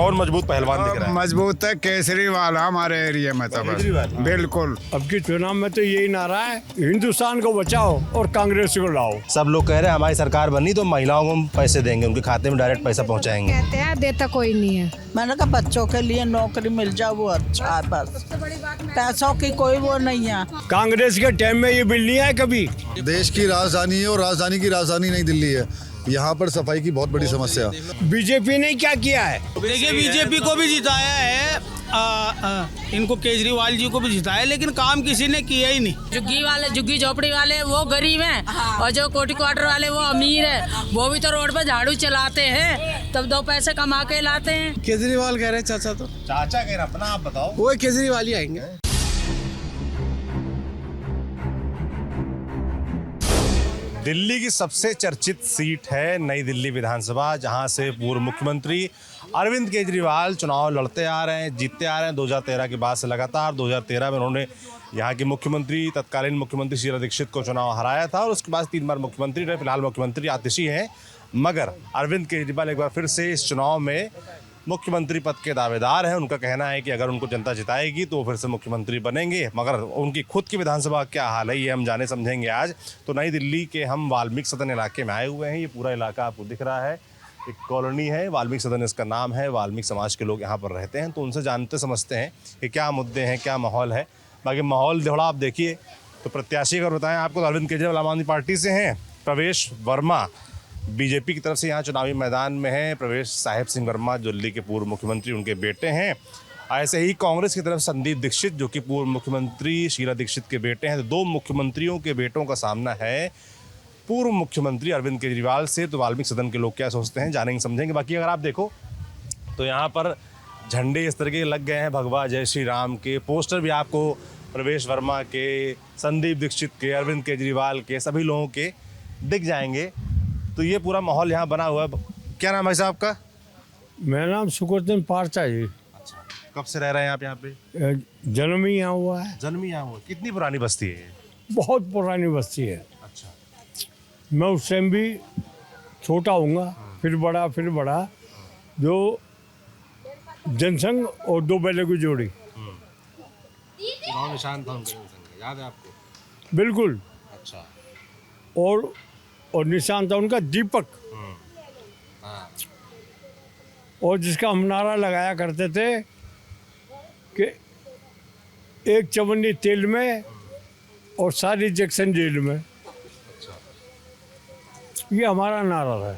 कौन मजबूत पहलवान दिख रहा है? मजबूत है केजरीवाल हमारे एरिया में तो बस। बिल्कुल। अब की चुनाव में तो यही नारा है, हिंदुस्तान को बचाओ और कांग्रेस को लाओ। सब लोग कह रहे हैं हमारी सरकार बनी तो महिलाओं को हम पैसे देंगे, उनके खाते में डायरेक्ट पैसा पहुंचाएंगे। कहते हैं देता कोई नहीं है। मैंने कहा बच्चों के लिए नौकरी मिल जाए वो अच्छा है, बस पैसों की कोई वो नहीं है। कांग्रेस के टाइम में ये बिल नहीं आया कभी। देश की राजधानी है और राजधानी की राजधानी नई दिल्ली है। यहाँ पर सफाई की बहुत बड़ी समस्या है। बीजेपी ने क्या किया है? देखिए बीजेपी को भी जिताया है, इनको केजरीवाल जी को भी जिताया, लेकिन काम किसी ने किया ही नहीं। झुग्गी वाले, झुग्गी झोपड़ी वाले वो गरीब हैं और जो कोटी क्वार्टर वाले वो अमीर है। वो भी तो रोड पे झाड़ू चलाते हैं, तब 2 पैसे कमा के लाते हैं। केजरीवाल कह रहे हैं चाचा, तो चाचा कह रहे अपना, आप बताओ। वो केजरीवाल ही आएंगे। दिल्ली की सबसे चर्चित सीट है नई दिल्ली विधानसभा, जहां से पूर्व मुख्यमंत्री अरविंद केजरीवाल चुनाव लड़ते आ रहे हैं, जीतते आ रहे हैं। 2013 के बाद से लगातार 2013 में उन्होंने यहाँ की मुख्यमंत्री, तत्कालीन मुख्यमंत्री शीला दीक्षित को चुनाव हराया था और उसके बाद 3 बार मुख्यमंत्री रहे। फिलहाल मुख्यमंत्री आतिशी हैं, मगर अरविंद केजरीवाल एक बार फिर से इस चुनाव में मुख्यमंत्री पद के दावेदार हैं। उनका कहना है कि अगर उनको जनता जिताएगी तो वो फिर से मुख्यमंत्री बनेंगे, मगर उनकी खुद की विधानसभा क्या हाल है ये हम जाने समझेंगे आज। तो नई दिल्ली के हम वाल्मीकि सदन इलाके में आए हुए हैं। ये पूरा इलाका आपको दिख रहा है, एक कॉलोनी है, वाल्मीकि सदन इसका नाम है। वाल्मीकि समाज के लोग यहाँ पर रहते हैं, तो उनसे जानते समझते हैं कि क्या मुद्दे हैं, क्या माहौल है। बाकी माहौल थोड़ा आप देखिए तो प्रत्याशी अगर बताएं आपको तो अरविंद केजरीवाल आम आदमी पार्टी से हैं, प्रवेश वर्मा बीजेपी की तरफ से यहाँ चुनावी मैदान में है। प्रवेश साहिब सिंह वर्मा जो दिल्ली के पूर्व मुख्यमंत्री, उनके बेटे हैं। ऐसे ही कांग्रेस की तरफ संदीप दीक्षित जो कि पूर्व मुख्यमंत्री शीला दीक्षित के बेटे हैं। तो 2 मुख्यमंत्रियों के बेटों का सामना है पूर्व मुख्यमंत्री अरविंद केजरीवाल से। तो वाल्मीकि सदन के लोग क्या सोचते हैं जानेंगे समझेंगे। बाकी अगर आप देखो तो यहाँ पर झंडे इस तरह के लग गए हैं, भगवा जय श्री राम के पोस्टर भी आपको प्रवेश वर्मा के, संदीप दीक्षित के, अरविंद केजरीवाल के, सभी लोगों के दिख जाएंगे। तो ये पूरा माहौल यहाँ बना हुआ है। क्या नाम है साहब का? मेरा नाम सुकुरदीन पारचा जी। अच्छा, कब से रह रहे हैं आप यहाँ पे? जन्म ही यहाँ हुआ है। जन्म यहाँ हुआ। कितनी पुरानी बस्ती है ये? बहुत पुरानी बस्ती है। अच्छा, मैं उस टाइम भी छोटा हूँगा, फिर बड़ा जो जनसंघ और 2 बैलों की जोड़ी। चुनाव निशान था उनका जनसंघ, याद है आपको? बिल्कुल। अच्छा, और निशान था उनका दीपक। और जिसका हम नारा लगाया करते थे कि एक चवन्नी तेल में और सारी जैक्सन जेल में। अच्छा, ये हमारा नारा है।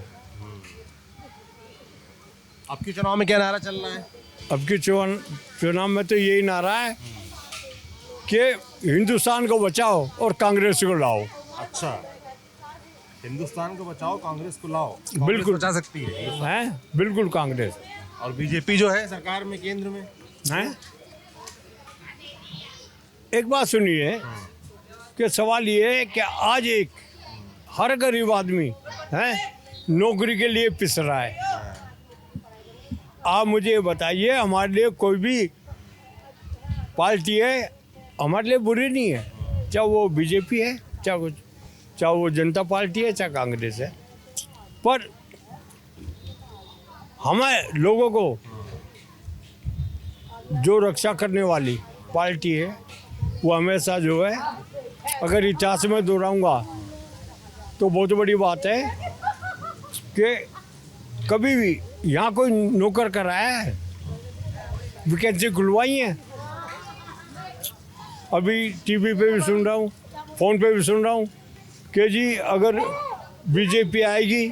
अब के चुनाव में क्या नारा चल रहा है? अब के चुनाव में तो यही नारा है कि हिंदुस्तान को बचाओ और कांग्रेस को लाओ। अच्छा, हिंदुस्तान को बचाओ कांग्रेस को लाओ। बिल्कुल बचा सकती है। बिल्कुल कांग्रेस। और बीजेपी जो है सरकार में, केंद्र में हैं। एक बात सुनिए कि सवाल ये है कि आज एक हर गरीब आदमी है नौकरी के लिए पिस रहा है। आप मुझे बताइए, हमारे लिए कोई भी पार्टी है हमारे लिए बुरी नहीं है, चाहे वो बीजेपी है, चाहे वो जनता पार्टी है, चाहे कांग्रेस है। पर हमें लोगों को जो रक्षा करने वाली पार्टी है वो हमेशा जो है, अगर इतिहास में दोहराऊंगा तो बहुत बड़ी बात है कि कभी भी यहाँ कोई नौकर कराया है, वैकेंसी खुलवाई है। अभी टीवी पे भी सुन रहा हूँ, फ़ोन पे भी सुन रहा हूँ कि जी अगर बीजेपी आएगी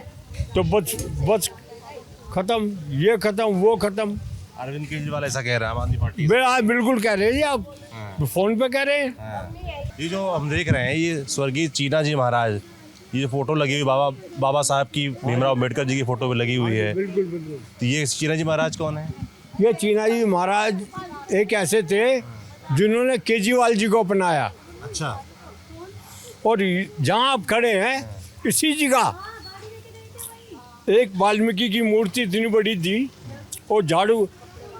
तो बस ख़त्म, ये ख़त्म, वो ख़त्म। अरविंद केजरीवाल ऐसा कह रहा है आम आदमी पार्टी। बिल्कुल कह रहे हैं जी, आप फ़ोन पे कह रहे हैं। ये जो हम देख रहे हैं ये स्वर्गीय चीना जी महाराज, ये जो फोटो लगी हुई बाबा साहब की, भीमराव अम्बेडकर जी की फोटो भी लगी हुई है। बिल्कुल बिल्कुल। तो ये चीना जी महाराज कौन है? ये चीना जी महाराज एक ऐसे थे जिन्होंने केजरीवाल जी को अपनाया। अच्छा, और जहाँ आप खड़े हैं इसी जगह एक वाल्मीकि की मूर्ति इतनी बड़ी थी और झाड़ू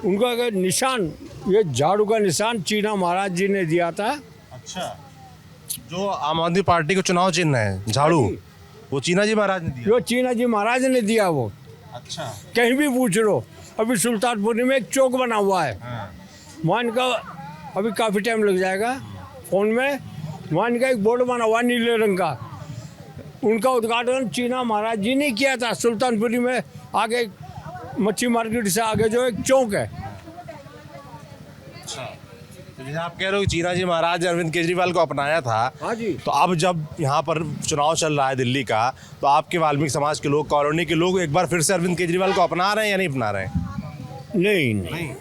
उनका अगर निशान, ये झाड़ू का निशान चीना महाराज जी ने दिया था। अच्छा, जो आम आदमी पार्टी का चुनाव चिन्ह है झाड़ू, वो चीना जी महाराज ने दिया? जो चीना जी महाराज ने दिया वो। अच्छा, कहीं भी पूछ लो, अभी सुल्तानपुरी में एक चौक बना हुआ है, वहाँ इनका अभी काफ़ी टाइम लग जाएगा फ़ोन में। वहाँ इनका एक बोर्ड बना हुआ नीले रंग का, उनका उद्घाटन चीना महाराज जी ने किया था। सुल्तानपुरी में आगे मच्छी मार्केट से आगे जो एक चौक है। तो जैसे आप कह रहे हो कि चीना जी महाराज ने अरविंद केजरीवाल को अपनाया था, हाँ जी। तो अब जब यहाँ पर चुनाव चल रहा है दिल्ली का, तो आपके वाल्मीकि समाज के लोग, कॉलोनी के लोग एक बार फिर से अरविंद केजरीवाल को अपना रहे हैं या नहीं अपना रहे हैं? नहीं,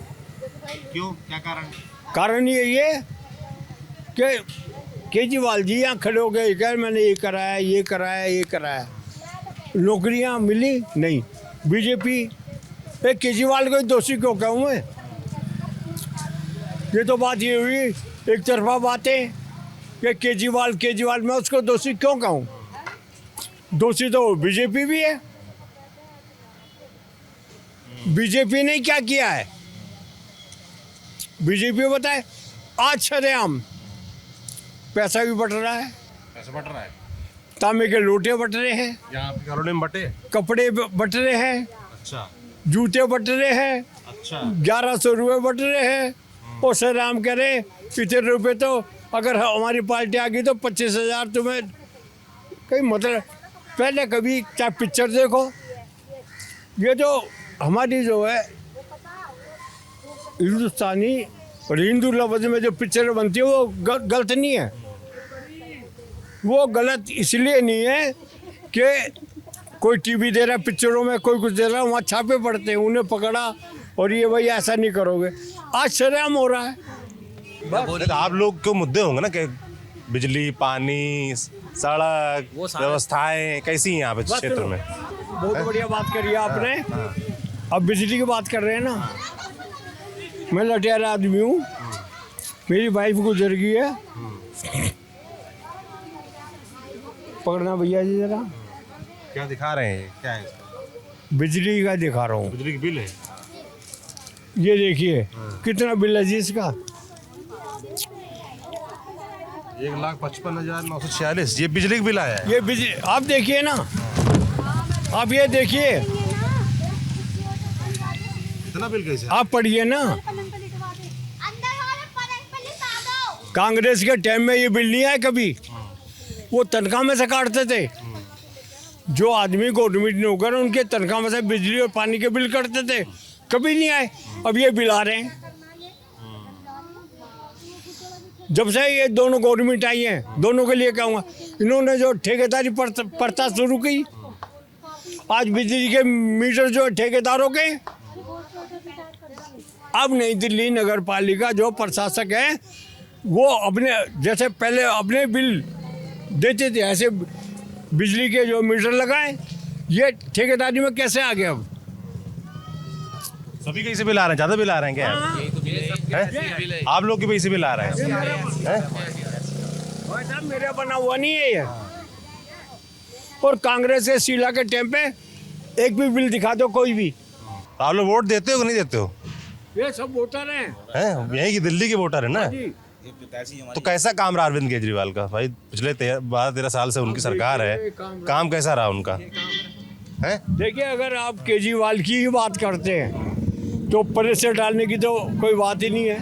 क्यों, क्या कारण? कारण यही है कि केजरीवाल जी यहाँ खड़े हो गए, कह मैंने ये कराया, ये कराया, ये कराया, नौकरियाँ मिली नहीं। बीजेपी एक केजरीवाल को दोषी क्यों कहूँ मैं? ये तो बात ये हुई एक तरफा बातें कि केजरीवाल मैं उसको दोषी क्यों कहूँ? दोषी तो बीजेपी भी है। बीजेपी ने क्या किया है? बीजेपी बताए आज सरेआम पैसा भी बट रहा है, पैसा बट रहा है, तांबे के लोटे बट रहे हैं, यहाँ आपकी कॉलोनी में बटे, कपड़े बट रहे हैं, अच्छा जूते बट रहे हैं, अच्छा, 1100 रुपये बट रहे हैं। और सरेआम कह रहे इतने रुपये तो अगर हमारी पार्टी आ गई तो 25,000 तुम्हें कहीं मतलब। पहले कभी चाहे पिक्चर देखो, ये जो हमारी जो है हिंदुस्तानी और हिंदू लफ्ज़ में जो पिक्चर बनती है वो गलत नहीं है। वो गलत इसलिए नहीं है कि कोई टीवी दे रहा है पिक्चरों में, कोई कुछ दे रहा है, वहाँ छापे पड़ते हैं, उन्हें पकड़ा और ये भाई ऐसा नहीं करोगे। आज सरेआम हो रहा है। तो आप लोग के मुद्दे होंगे ना कि बिजली, पानी, सड़क व्यवस्थाएं कैसी हैं यहाँ पे क्षेत्र में? बहुत बढ़िया बात करी आपने। अब बिजली की बात कर रहे हैं ना, मैं लटेरा आदमी हूँ, मेरी वाइफ गुजर गई है। पकड़ना भैया जी जरा, क्या दिखा रहे हैं, क्या है? बिजली का दिखा रहा हूँ। बिजली की बिल है, ये देखिए कितना बिल है जी इसका, 1,55,946 ये बिजली का बिल आया है। ये बिजली आप देखिए ना, आप ये देखिए, इतना बिल कैसे? आप पढ़िए ना। कांग्रेस के टाइम में ये बिल नहीं आया कभी, वो तनख्वाह में से काटते थे। जो आदमी गवर्नमेंट नौकर उनके तनख्वाह में से बिजली और पानी के बिल कटते थे, कभी नहीं आए। अब ये बिल आ रहे हैं। जब से ये दोनों गवर्नमेंट आई हैं, दोनों के लिए कहूँगा, इन्होंने जो ठेकेदारी प्रथा शुरू की, आज बिजली के मीटर जो ठेकेदारों के, अब नई दिल्ली नगर पालिका जो प्रशासक है वो अपने जैसे पहले अपने बिल देते थे, ऐसे बिजली के जो मीटर लगाए, ये ठेकेदारी में कैसे आ गए? अब सभी के इसे बिल आ रहे हैं, ज़्यादा बिल आ रहे हैं क्या? हैं? आप लोग के भी इसे बिल आ रहे हैं? भाई मेरा बना हुआ नहीं है ये। और कांग्रेस के शीला के टाइम पे एक भी बिल दिखा दो कोई भी। तो आप लोग वोट देते हो कि नहीं देते हो? ये सब वोटर हैं। यही की दिल्ली के वोटर है ना? तो कैसा काम रहा अरविंद केजरीवाल का? भाई पिछले 12-13 साल से उनकी सरकार है, काम कैसा रहा उनका? है देखिए, अगर आप केजरीवाल की ही बात करते हैं तो प्रेस से डालने की तो कोई बात ही नहीं है।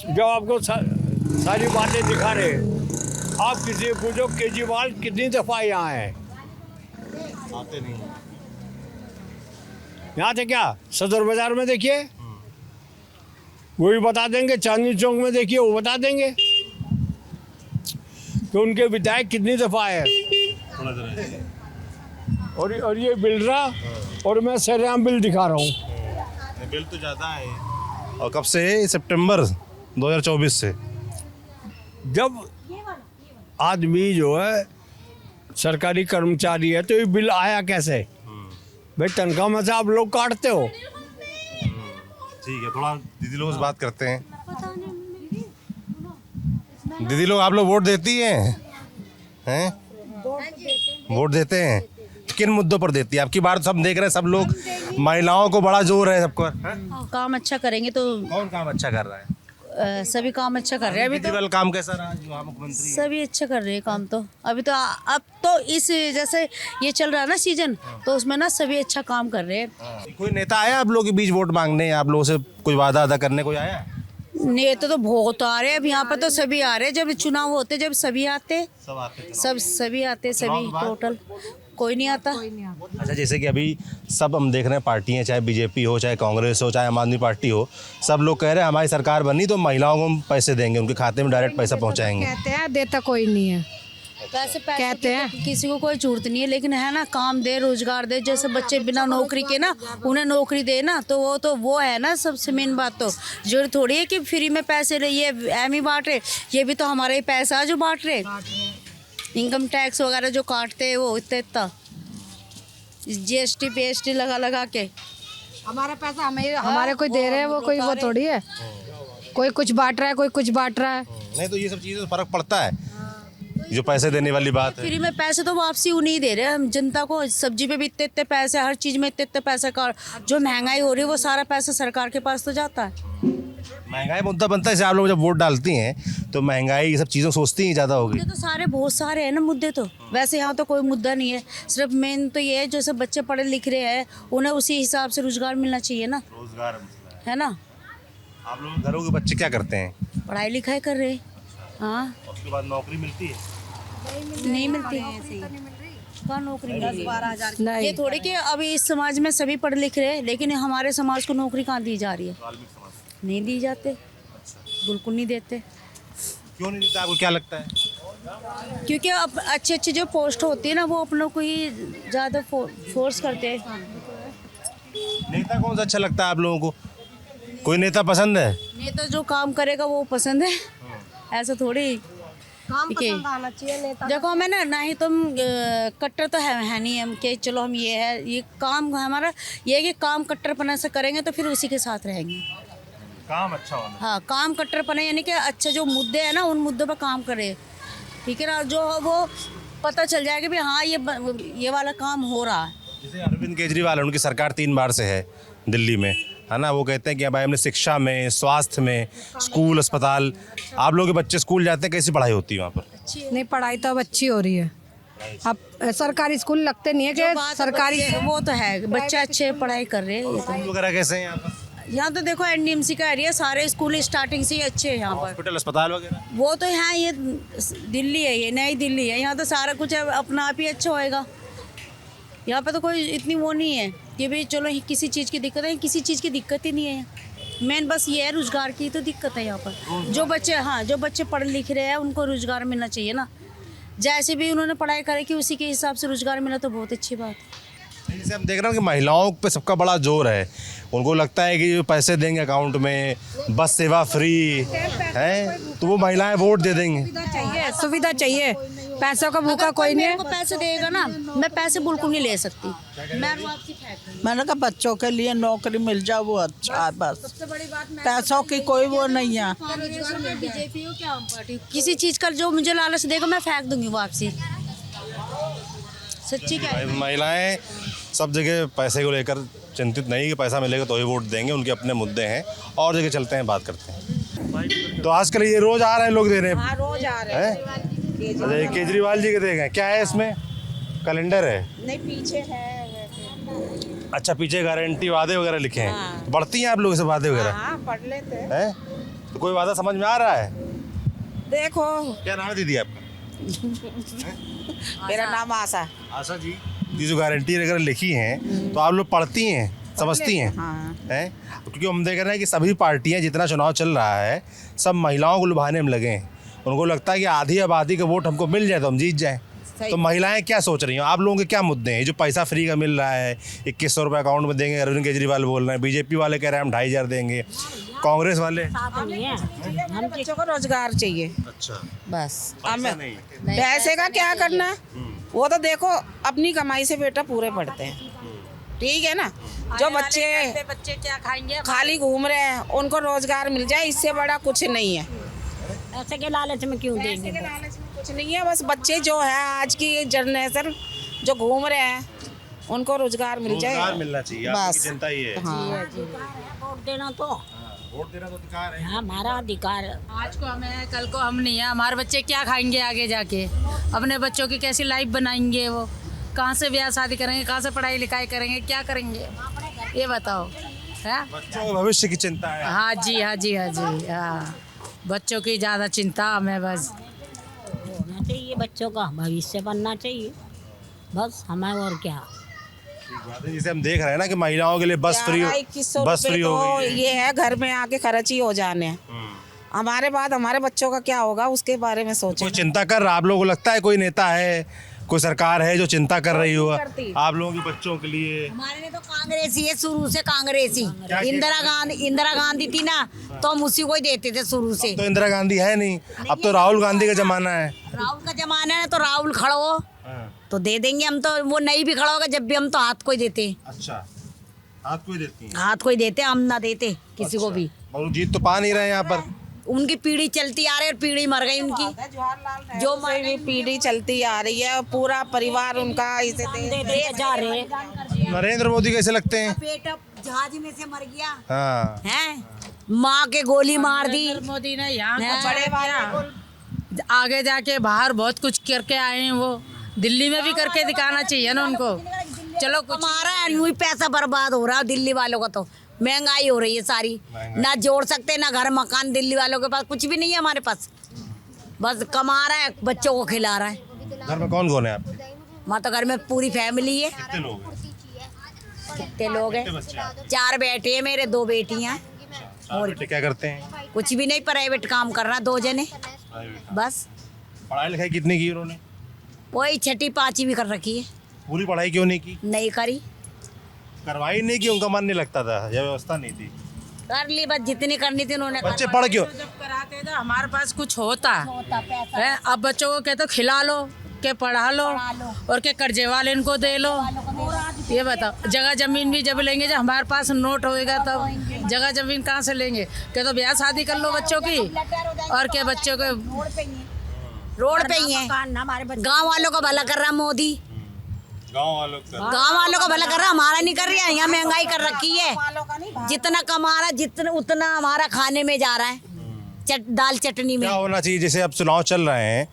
जब आपको सारी बातें दिखा रहे, आप किसी से पूछो केजरीवाल कितनी दफ़ा यहाँ है? आते नहीं। यहाँ थे क्या? सदर बाजार में देखिए, वही बता देंगे। चांदनी चौक में देखिए, वो बता देंगे कि उनके विधायक कितनी दफ़ा आए। और ये बिल रहा, और मैं सरेआम बिल दिखा रहा हूँ। बिल तो ज़्यादा है। और कब से? सितंबर 2024 से। जब आदमी जो है सरकारी कर्मचारी है तो ये बिल आया कैसे? भाई तनख्वाह में से आप लोग काटते हो। ठीक है, थोड़ा दीदी लोग से बात करते हैं। दीदी लोग, आप लोग वोट देती हैं? वोट देते हैं? किन मुद्दों पर देती है? आपकी बात सब देख रहे हैं, सब लोग महिलाओं को बड़ा जोर है सबको। काम अच्छा करेंगे तो कौन काम अच्छा कर रहा है? सभी काम अच्छा कर रहे हैं अभी तो। केजरीवाल काम कैसा रहा जो वहाँ मुख्यमंत्री हैं? सभी अच्छा कर रहे हैं काम तो अभी तो। अब तो इस जैसे ये चल रहा है ना सीजन, तो उसमें ना सभी अच्छा काम कर रहे हैं। कोई नेता आया आप लोगों के बीच वोट मांगने, आप लोगों से कोई वादा अदा करने कोई आया? नेता तो बहुत आ रहे हैं अब यहाँ पर, तो सभी आ रहे हैं। जब चुनाव होते जब सभी आते, सब आते सभी आते, सभी टोटल कोई नहीं आता। अच्छा, जैसे कि अभी सब हम देख रहे हैं पार्टियां, चाहे बीजेपी हो, चाहे कांग्रेस हो, चाहे आम आदमी पार्टी हो, सब लोग कह रहे हैं हमारी सरकार बनी तो महिलाओं को हम पैसे देंगे, उनके खाते में डायरेक्ट पैसा पहुंचाएंगे। कहते हैं देता कोई नहीं है, पैसे कहते हैं। तो किसी को कोई जरूरत नहीं है, लेकिन है ना काम दे, रोजगार दे। जैसे बच्चे बिना नौकरी के ना, उन्हें नौकरी दे ना, तो वो है ना सबसे मेन बात। तो जरूरत थोड़ी है कि फ्री में पैसे ले, ये एम ही बांट रहे, ये भी तो हमारा ही पैसा है जो बांट रहे। इनकम टैक्स वगैरह जो काटते हैं वो इतना GST PST लगा के हमारा पैसा हमें हमारे कोई दे रहे हैं, वो कोई वो थोड़ी है। कोई कुछ बांट रहा है, कोई कुछ बांट रहा है। नहीं तो ये सब चीज़ें फर्क पड़ता है, जो पैसे देने वाली बात है। फ्री में पैसे तो वापसी उन्हीं दे रहे हैं हम जनता को। सब्जी पे भी इतने पैसे, हर चीज़ में इतने पैसे का, जो महंगाई हो रही है वो सारा पैसा सरकार के पास तो जाता है। महंगाई मुद्दा बनता है, जैसे आप लोग जब वोट डालती हैं तो महंगाई ये सब चीज़ें सोचती हैं ज़्यादा होगी। मुद्दे तो सारे बहुत सारे हैं ना मुद्दे तो। वैसे यहाँ तो कोई मुद्दा नहीं है, सिर्फ मेन तो ये है जो सब बच्चे पढ़े लिख रहे हैं उन्हें उसी हिसाब से रोजगार मिलना चाहिए ना। रोजगार है ना। आप लोग घरों के बच्चे क्या करते हैं? पढ़ाई लिखाई कर रहे हैं। हाँ, उसके बाद नौकरी मिलती है? नहीं मिलती कहाँ नौकरी मिलती है? ये थोड़ी कि अभी इस समाज में सभी पढ़े लिख रहे हैं, लेकिन हमारे समाज को नौकरी कहाँ दी जा रही है? नहीं दी जाते, बिल्कुल नहीं देते। क्यों नहीं देता, आपको क्या लगता है? क्योंकि अब अच्छी जो पोस्ट होती है ना, वो अपनों को ही ज़्यादा फोर्स करते हैं। नेता कौन सा अच्छा लगता है आप लोगों को? कोई नेता पसंद है? नेता जो काम करेगा वो पसंद है, ऐसा थोड़ी। काम पसंद आना चाहिए नेता। देखो हमें ना ही तुम कट्टर तो है नहीं हम कि चलो हम ये है, ये काम हमारा ये है कि काम कट्टरपना से करेंगे तो फिर उसी के साथ रहेंगे। काम अच्छा होना। हाँ, काम कट्टरपना यानी कि अच्छा जो मुद्दे हैं ना उन मुद्दों पर काम करे, ठीक है ना। जो वो पता चल जाएगा कि हाँ ये वाला काम हो रहा है। जैसे अरविंद केजरीवाल, उनकी सरकार 3 बार से है दिल्ली में, है ना। वो कहते हैं कि भाई हमने शिक्षा में, स्वास्थ्य में, स्कूल, अस्पताल। आप लोग के बच्चे स्कूल जाते हैं, कैसी पढ़ाई होती है वहाँ पर? नहीं, पढ़ाई तो अब अच्छी हो रही है। अब सरकारी स्कूल लगते नहीं है कि सरकारी, वो तो है बच्चे अच्छे पढ़ाई कर रहे हैं। स्कूल वगैरह कैसे हैं यहाँ पर? यहाँ तो देखो NDMC का एरिया, सारे स्कूल स्टार्टिंग से ही अच्छे हैं यहाँ पर। हॉस्पिटल, अस्पताल वगैरह? वो तो यहाँ ये दिल्ली है, ये नई दिल्ली है, यहाँ तो सारा कुछ अपना आप ही अच्छा होएगा। यहाँ पे तो कोई इतनी वो नहीं है कि भाई चलो किसी चीज़ की दिक्कत है, किसी चीज़ की दिक्कत ही नहीं है। मेन बस ये है रोजगार की तो दिक्कत है यहाँ पर। जो बच्चे पढ़ लिख रहे हैं उनको रोजगार मिलना चाहिए ना। जैसे भी उन्होंने पढ़ाई करी कि उसी के हिसाब से रोजगार मिला तो बहुत अच्छी बात है। जैसे हम देख रहे हैं कि महिलाओं पे सबका बड़ा जोर है, उनको लगता है कि जो पैसे देंगे अकाउंट में, बस सेवा फ्री है, तो वो महिलाएं वोट दे देंगे। सुविधा चाहिए, पैसों का भूखा कोई नहीं है। को पैसे देगा ना, मैं पैसे बिल्कुल नहीं ले सकती। मैंने कहा बच्चों के लिए नौकरी मिल जाए वो अच्छा है, बस पैसों की कोई वो नहीं है। बीजेपी हो क्या पार्टी, किसी चीज़ का जो मुझे लालच देगा मैं फेंक दूंगी वापसी। सच्ची क्या है? महिलाएं सब जगह पैसे को लेकर चिंतित नहीं कि पैसा मिलेगा तो ही वोट देंगे, उनके अपने मुद्दे हैं। और जगह चलते हैं, बात करते हैं। तो आजकल ये रोज आ रहे हैं लोग देने? हाँ, रोज आ रहे हैं। केजरीवाल जी के देखें, क्या है इसमें? कैलेंडर है? नहीं, पीछे है। अच्छा, पीछे गारंटी वादे वगैरह लिखे हैं। बढ़ती हैं आप लोग से वादे वगैरह? हाँ, पढ़ लेते हैं। तो कोई वादा समझ में आ रहा है? देखो, क्या नाम है दीदी आपका? मेरा नाम आशा। आशा जी, ये जो गारंटी वगैरह लिखी हैं तो आप लोग पढ़ती हैं, समझती हैं? हाँ। हैं? क्योंकि हम देख रहे हैं कि सभी पार्टियां, जितना चुनाव चल रहा है, सब महिलाओं को लुभाने में लगे हैं। उनको लगता है कि आधी आबादी का वोट हमको मिल जाए तो हम जीत जाएं। तो महिलाएं क्या सोच रही हैं? आप लोगों के क्या मुद्दे हैं? जो पैसा फ्री का मिल रहा है, 2100 रुपये अकाउंट में देंगे, अरविंद केजरीवाल बोल रहे हैं, बीजेपी वाले कह रहे हैं हम 2500 देंगे, कांग्रेस वाले? हम बच्चों को रोजगार चाहिए। अच्छा, बस नहीं। पैसे का क्या करना, वो तो देखो अपनी कमाई से बेटा पूरे पड़ते हैं, ठीक है ना। जो बच्चे क्या खाएंगे? खाली घूम रहे हैं उनको रोजगार मिल जाए, इससे बड़ा कुछ नहीं है। पैसे के लालच में क्यों देंगे? पैसे के लालच में कुछ नहीं है, बस बच्चे जो है आज की जनरेशन जो घूम रहे हैं उनको रोजगार मिल जाए, रोजगार मिलना चाहिए, आपकी बस। चिंता ही है। हाँ। वोट देना तो वोट देना तो अधिकार है। हमारा अधिकार है। आज को हमें कल को हम नहीं है। हमारे बच्चे क्या खाएंगे आगे जाके, अपने बच्चों की कैसी लाइफ बनाएंगे, वो कहाँ से ब्याह शादी करेंगे, कहाँ से पढ़ाई लिखाई करेंगे, क्या करेंगे ये बताओ है। बच्चों के भविष्य की चिंता है। हाँ जी हाँ जी हाँ जी हाँ, बच्चों की ज़्यादा चिंता हमें बस। होना चाहिए, बच्चों का भविष्य बनना चाहिए बस हमें, और क्या। जैसे हम देख रहे हैं ना कि महिलाओं के लिए बस फ्री हो 2100 गई तो है। ये है, घर में आके खर्च ही हो जाने हैं। हमारे बाद हमारे बच्चों का क्या होगा उसके बारे में सोचें। कोई चिंता कर रहा, आप लोगों को लगता है कोई नेता है, कोई सरकार है जो चिंता कर रही हो आप लोगों के बच्चों के लिए? हमारे लिए तो कांग्रेसी है, शुरू से कांग्रेसी। इंदिरा गांधी थी ना, तो हम उसी को ही देते थे शुरू से। तो इंदिरा गांधी है नहीं, अब तो राहुल गांधी का जमाना है। राहुल का जमाना है तो राहुल खड़ा हो तो दे देंगे हम, तो वो नहीं भी खड़ा होगा जब भी हम तो हाथ को ही देते। अच्छा, हाथ को ही देती हैं? हाथ को ही देते, हम ना देते किसी को भी। और जीत तो पा नहीं रहे यहाँ पर। उनकी पीढ़ी चलती आ रही है और पीढ़ी मर गई उनकी। जो भी पीढ़ी चलती आ रही है, पूरा परिवार उनका इसे दे जा रहे हैं। नरेंद्र मोदी कैसे लगते हैं? बेटा जहाज में से मर गया हाँ, है, माँ के गोली मार दी। मोदी ने यहाँ हाँ। बड़े वाले आगे जाके बाहर बहुत कुछ करके आए हैं, वो दिल्ली में भी करके दिखाना चाहिए ना उनको। चलो कुछ हमारा यूं ही पैसा बर्बाद हो रहा है दिल्ली वालों का, तो महंगाई हो रही है सारी, ना जोड़ सकते ना घर मकान। दिल्ली वालों के पास कुछ भी नहीं है, हमारे पास बस कमा रहा है, बच्चों को खिला रहा है। घर में कौन कौन है आपके? माँ तो घर में पूरी फैमिली है। कितने लोग हैं? कितने लोग हैं? कितने बच्चे हैं? 4 बेटे हैं मेरे, 2 बेटियां। और बेटे क्या करते हैं? कुछ भी नहीं, प्राइवेट काम कर रहा 2 जने बस। पढ़ाई लिखाई कितनी की उन्होंने? वही 6ठी 5वीं भी कर रखी है। पूरी पढ़ाई क्यों नहीं की? नहीं करी, करवाई नहीं की, उनका मन नहीं लगता था, यह व्यवस्था नहीं थी। कर ली बस जितनी करनी थी उन्होंने। बच्चे पढ़ क्यों? जब कराते थे हमारे पास कुछ होता है, अब बच्चों को कहते खिला लो, के पढ़ा लो और के कर्जे वाले इनको दे लो। ये बताओ, जगह जमीन भी जब लेंगे, जब हमारे पास नोट होएगा तब जगह जमीन कहाँ से लेंगे? क्या तो ब्याह शादी कर लो बच्चों की, और क्या बच्चों के रोड पे ही है। गांव वालों का भला कर रहा मोदी, गांव वालों का भला कर रहा, हमारा नहीं कर रहा है। यहाँ महंगाई कर रखी है, जितना कमा रहा है जितना उतना हमारा खाने में जा रहा है, दाल चटनी में। क्या होना चाहिए? जैसे अब चुनाव चल रहे हैं,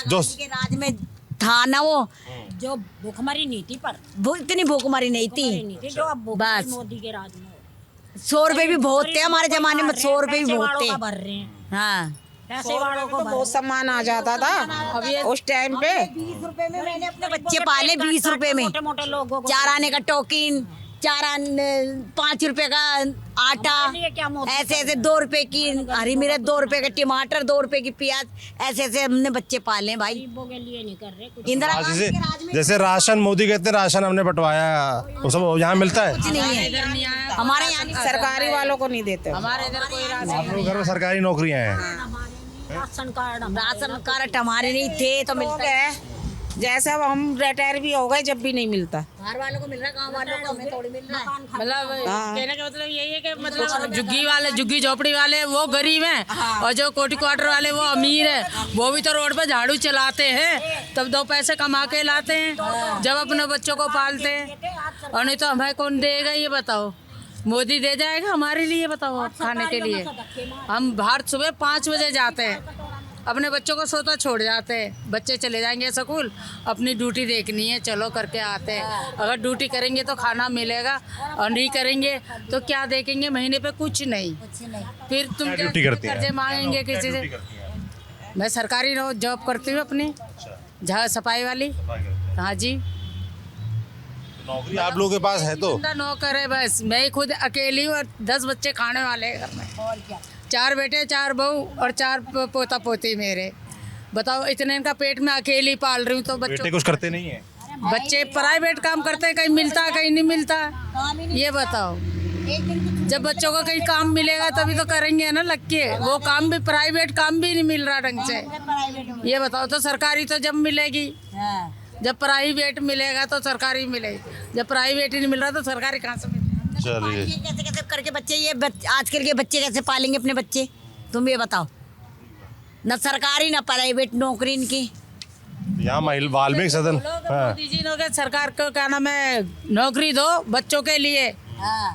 जो के राज में था ना वो, जो भूखमरी नीति पर इतनी भूखमरी नहीं थी जो अब बस। मोदी के राज में 100 रुपए भी बहुत थे हमारे जमाने में, 100 रुपए भी बहुत थे। भर रहे हैं, हाँ, पैसे वालों को तो बहुत सम्मान आ जाता था उस टाइम पे। 20 रुपए में मैंने अपने बच्चे पाले, 20 रुपए में। मोटे मोटे लोगों को 4 आने का टोकिन, 5 रुपए का आटा, ऐसे ऐसे 2 रुपए की हरी मिर्च, 2 रुपए का टमाटर, 2 रुपए की प्याज, ऐसे ऐसे हमने बच्चे पाले भाई। गरीबों के लिए नहीं कर रहे कुछ। इंदिरा गांधी के राज में जैसे राशन, मोदी कहते हैं राशन हमने बंटवाया, वो सब यहाँ मिलता है? कुछ नहीं है हमारे यहाँ। सरकारी वालों को नहीं देते। हमारे इधर कोई आप लोगों के घर में सरकारी नौकरियां हैं? राशन कार्ड हमारे नहीं थे तो मिलता है। जैसे अब हम रिटायर भी हो गए, जब भी नहीं मिलता। बाहर वालों को मिल रहा है, गाँव वालों को हमें थोड़ी मिल रहा है। मतलब कहने का मतलब यही है कि मतलब झुग्गी वाले, झुग्गी झोपड़ी वाले वो गरीब हैं, और जो कोठी क्वार्टर वाले वो अमीर है। वो भी तो रोड पे झाड़ू चलाते हैं, तब 2 पैसे कमा के लाते हैं, जब अपने बच्चों को पालते हैं। और नहीं तो हमें कौन देगा ये बताओ? मोदी दे जाएगा हमारे लिए, बताओ खाने के लिए। हम बाहर सुबह 5 बजे जाते हैं, अपने बच्चों को सोता छोड़ जाते हैं, बच्चे चले जाएंगे स्कूल, अपनी ड्यूटी देखनी है, चलो करके आते हैं। अगर ड्यूटी करेंगे तो खाना मिलेगा, और नहीं करेंगे तो क्या देखेंगे? महीने पे कुछ नहीं। फिर तुम क्या ड्यूटी करती हैं? कर्जे मांगेंगे किसी से? मैं सरकारी जॉब करती हूँ अपनी, जहाँ सफाई वाली। हाँ जी, नौकरी आप लोगों के पास है तो? नौकर है बस, मैं खुद अकेली हूँ और 10 बच्चे खाने वाले हैं घर में। 4 बेटे, 4 बहू और 4 पोता पोती मेरे। बताओ, इतने इनका पेट में अकेली पाल रही हूँ, तो बच्चों बेटे कुछ करते नहीं है? बच्चे प्राइवेट काम करते हैं, कहीं मिलता है कहीं नहीं मिलता। ये बताओ, जब बच्चों को कहीं काम मिलेगा तभी तो करेंगे ना लग के। वो काम भी, प्राइवेट काम भी नहीं मिल रहा ढंग से। ये बताओ, तो सरकारी तो जब मिलेगी, जब प्राइवेट मिलेगा तो सरकारी मिलेगी। जब प्राइवेट ही नहीं मिल रहा तो सरकारी कहाँ से मिलेगी? चलिए, कैसे कैसे करके बच्चे आजकल के बच्चे कैसे पालेंगे अपने बच्चे, तुम ये बताओ। न सरकारी न प्राइवेट नौकरी इनकी। यहाँ वाल्मीकि सदन। हाँ। मोदी जी ने सरकार को क्या नाम है, नौकरी दो बच्चों के लिए,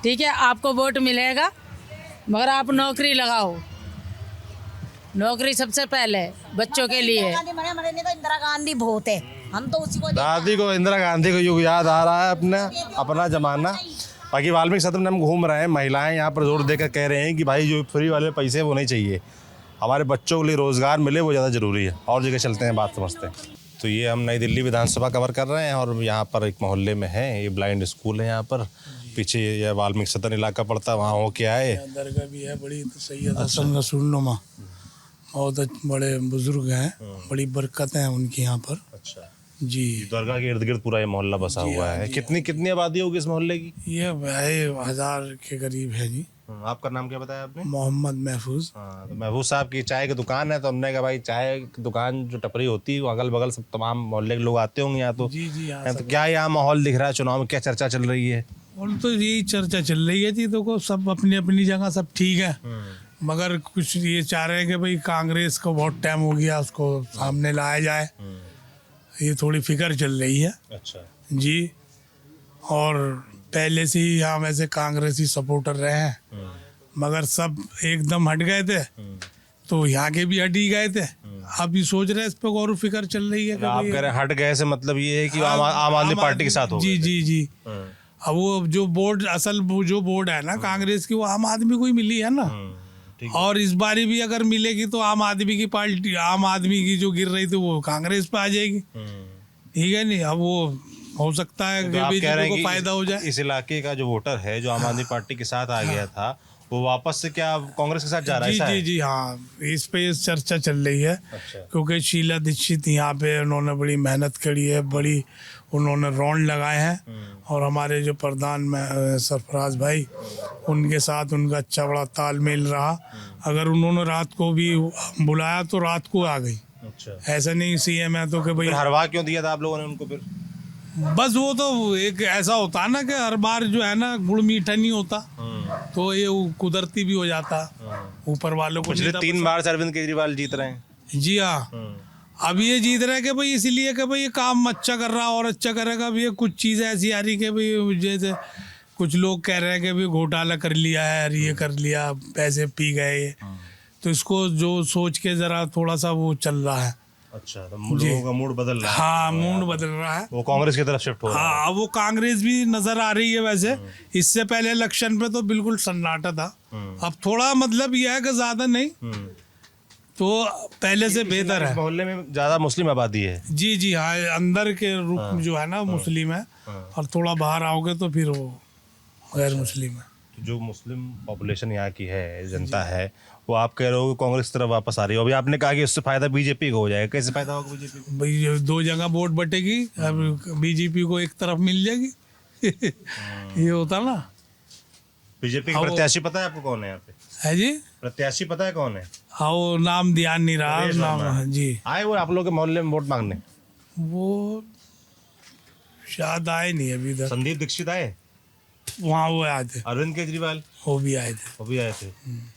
ठीक है, आपको वोट मिलेगा, मगर आप नौकरी लगाओ, नौकरी सबसे पहले बच्चों के लिए। इंदिरा गांधी बहुत है, हम तो उसी को दादी को इंदिरा गांधी का युग याद आ रहा है, अपना जमाना। बाकी वाल्मीकि सदन में हम घूम रहे हैं, महिलाएं यहाँ पर जोर देकर कह रहे हैं कि भाई जो फ्री वाले पैसे वो नहीं चाहिए, हमारे बच्चों के लिए रोज़गार मिले वो ज़्यादा ज़रूरी है। और जगह चलते हैं, बात समझते हैं। तो ये हम नई दिल्ली विधानसभा कवर कर रहे हैं और यहाँ पर एक मोहल्ले में है, ये ब्लाइंड स्कूल है। यहाँ पर पीछे ये वाल्मीकि सदन इलाका पड़ता है, वहाँ हो के आए। दरगाह भी है बड़ी, तो सैयद हसन रसूलनुमा, बहुत बड़े बुजुर्ग हैं, बड़ी बरकत है उनकी यहाँ पर। अच्छा जी, दरगाह के इर्द गिर्द पूरा ये मोहल्ला बसा हुआ है। कितनी आबादी होगी इस मोहल्ले की? ये है 1000 के करीब है जी। आपका नाम क्या बताया आपने? मोहम्मद महफूज। हाँ, तो महफूज साहब की चाय की दुकान है, तो हमने कहा भाई चाय की दुकान जो टपरी होती है, अगल बगल सब तमाम मोहल्ले के लोग आते होंगे यहाँ। तो जी जी, तो क्या यहाँ माहौल दिख रहा है? चुनाव में क्या चर्चा चल रही है? और तो यही चर्चा चल रही है जी। देखो सब अपनी अपनी जगह सब ठीक है, मगर कुछ ये चाह रहे हैं कि भाई कांग्रेस को बहुत टाइम हो गया, उसको सामने लाया जाए, ये थोड़ी फिक्र चल रही है। अच्छा जी, और पहले से ही हम ऐसे कांग्रेसी सपोर्टर रहे हैं, मगर सब एकदम हट गए थे, तो यहाँ के भी हट ही गए थे। अब ये सोच रहे हैं, इस पे गौर फिक्र चल रही है। आप कह रहे हैं हट गए से मतलब ये है कि आम आदमी पार्टी के साथ हो जी गए थे। जी जी। अब वो जो बोर्ड, असल वो जो बोर्ड है ना कांग्रेस की, वो आम आदमी को ही मिली है ना। और इस बारी भी अगर मिलेगी तो आम आदमी की पार्टी, आम आदमी की जो गिर रही थी वो कांग्रेस पे आ जाएगी। ठीक है नहीं, अब वो हो सकता है कि बीजेपी को फायदा हो जाए। इस इलाके का जो वोटर है जो आम आदमी पार्टी के साथ आ गया था, वो वापस से क्या कांग्रेस के साथ जा रहा है? जी जी जी, हाँ, इस पे चर्चा चल रही है। अच्छा। क्योंकि शीला दीक्षित यहाँ पे उन्होंने बड़ी मेहनत करी है, बड़ी उन्होंने रौंड लगाए हैं, और हमारे जो प्रधान में सरफराज भाई, उनके साथ उनका अच्छा बड़ा तालमेल रहा। अगर उन्होंने रात को भी बुलाया तो रात को आ गई। अच्छा, ऐसा नहीं सीएम है तो कि भाई हरवा क्यों दिया था आप लोगों ने उनको फिर? बस वो तो एक ऐसा होता है ना कि हर बार जो है ना गुड़ मीठा नहीं होता, तो ये कुदरती भी हो जाता, ऊपर वालों को। पिछले 3 बार से अरविंद केजरीवाल जीत रहे हैं। जी हाँ, अब ये जीत रहे कि भाई इसलिए कि भाई ये काम अच्छा कर रहा और अच्छा करेगा। अब ये कुछ चीज़ें ऐसी आ रही कि भाई जैसे कुछ लोग कह रहे हैं कि भाई घोटाला कर लिया है, ये कर लिया, पैसे पी गए, तो इसको जो सोच के ज़रा थोड़ा सा वो चल रहा है। अच्छा, तो लोगों का मूड बदल रहा है। हाँ, मूड बदल रहा है, वो कांग्रेस की तरफ शिफ्ट हो रहा है। हाँ, वो कांग्रेस भी नजर आ रही है। वैसे इससे पहले इलेक्शन पे तो बिल्कुल सन्नाटा था, अब थोड़ा मतलब यह है कि ज्यादा नहीं, तो पहले से बेहतर है। मोहल्ले में ज्यादा मुस्लिम आबादी है। जी जी हाँ, अंदर के रुख जो है ना मुस्लिम है, और थोड़ा बाहर आओगे तो फिर वो गैर मुस्लिम है। जो मुस्लिम पॉपुलेशन यहाँ की है, जनता है, वो आप कह रहे हो कि कांग्रेस की तरफ वापस आ रही है। अभी आपने कहा कि इससे फायदा बीजेपी को हो जाएगा, कैसे फायदा होगा बीजेपी को? भाई 2 जगह वोट बटेगी, अब बीजेपी को एक तरफ मिल जाएगी। ये होता ना। बीजेपी का प्रत्याशी पता है आपको कौन है यहाँ पे? है जी, प्रत्याशी पता है कौन है? हाँ, वो नाम ध्यान नहीं रहा। नाम जी, आए वो आप लोग के मोहल्ले में वोट मांगने? वो शायद आए नहीं अभी तक। संदीप दीक्षित आए वहाँ, वो आए थे। अरविंद केजरीवाल वो भी आए थे। वो भी आए थे।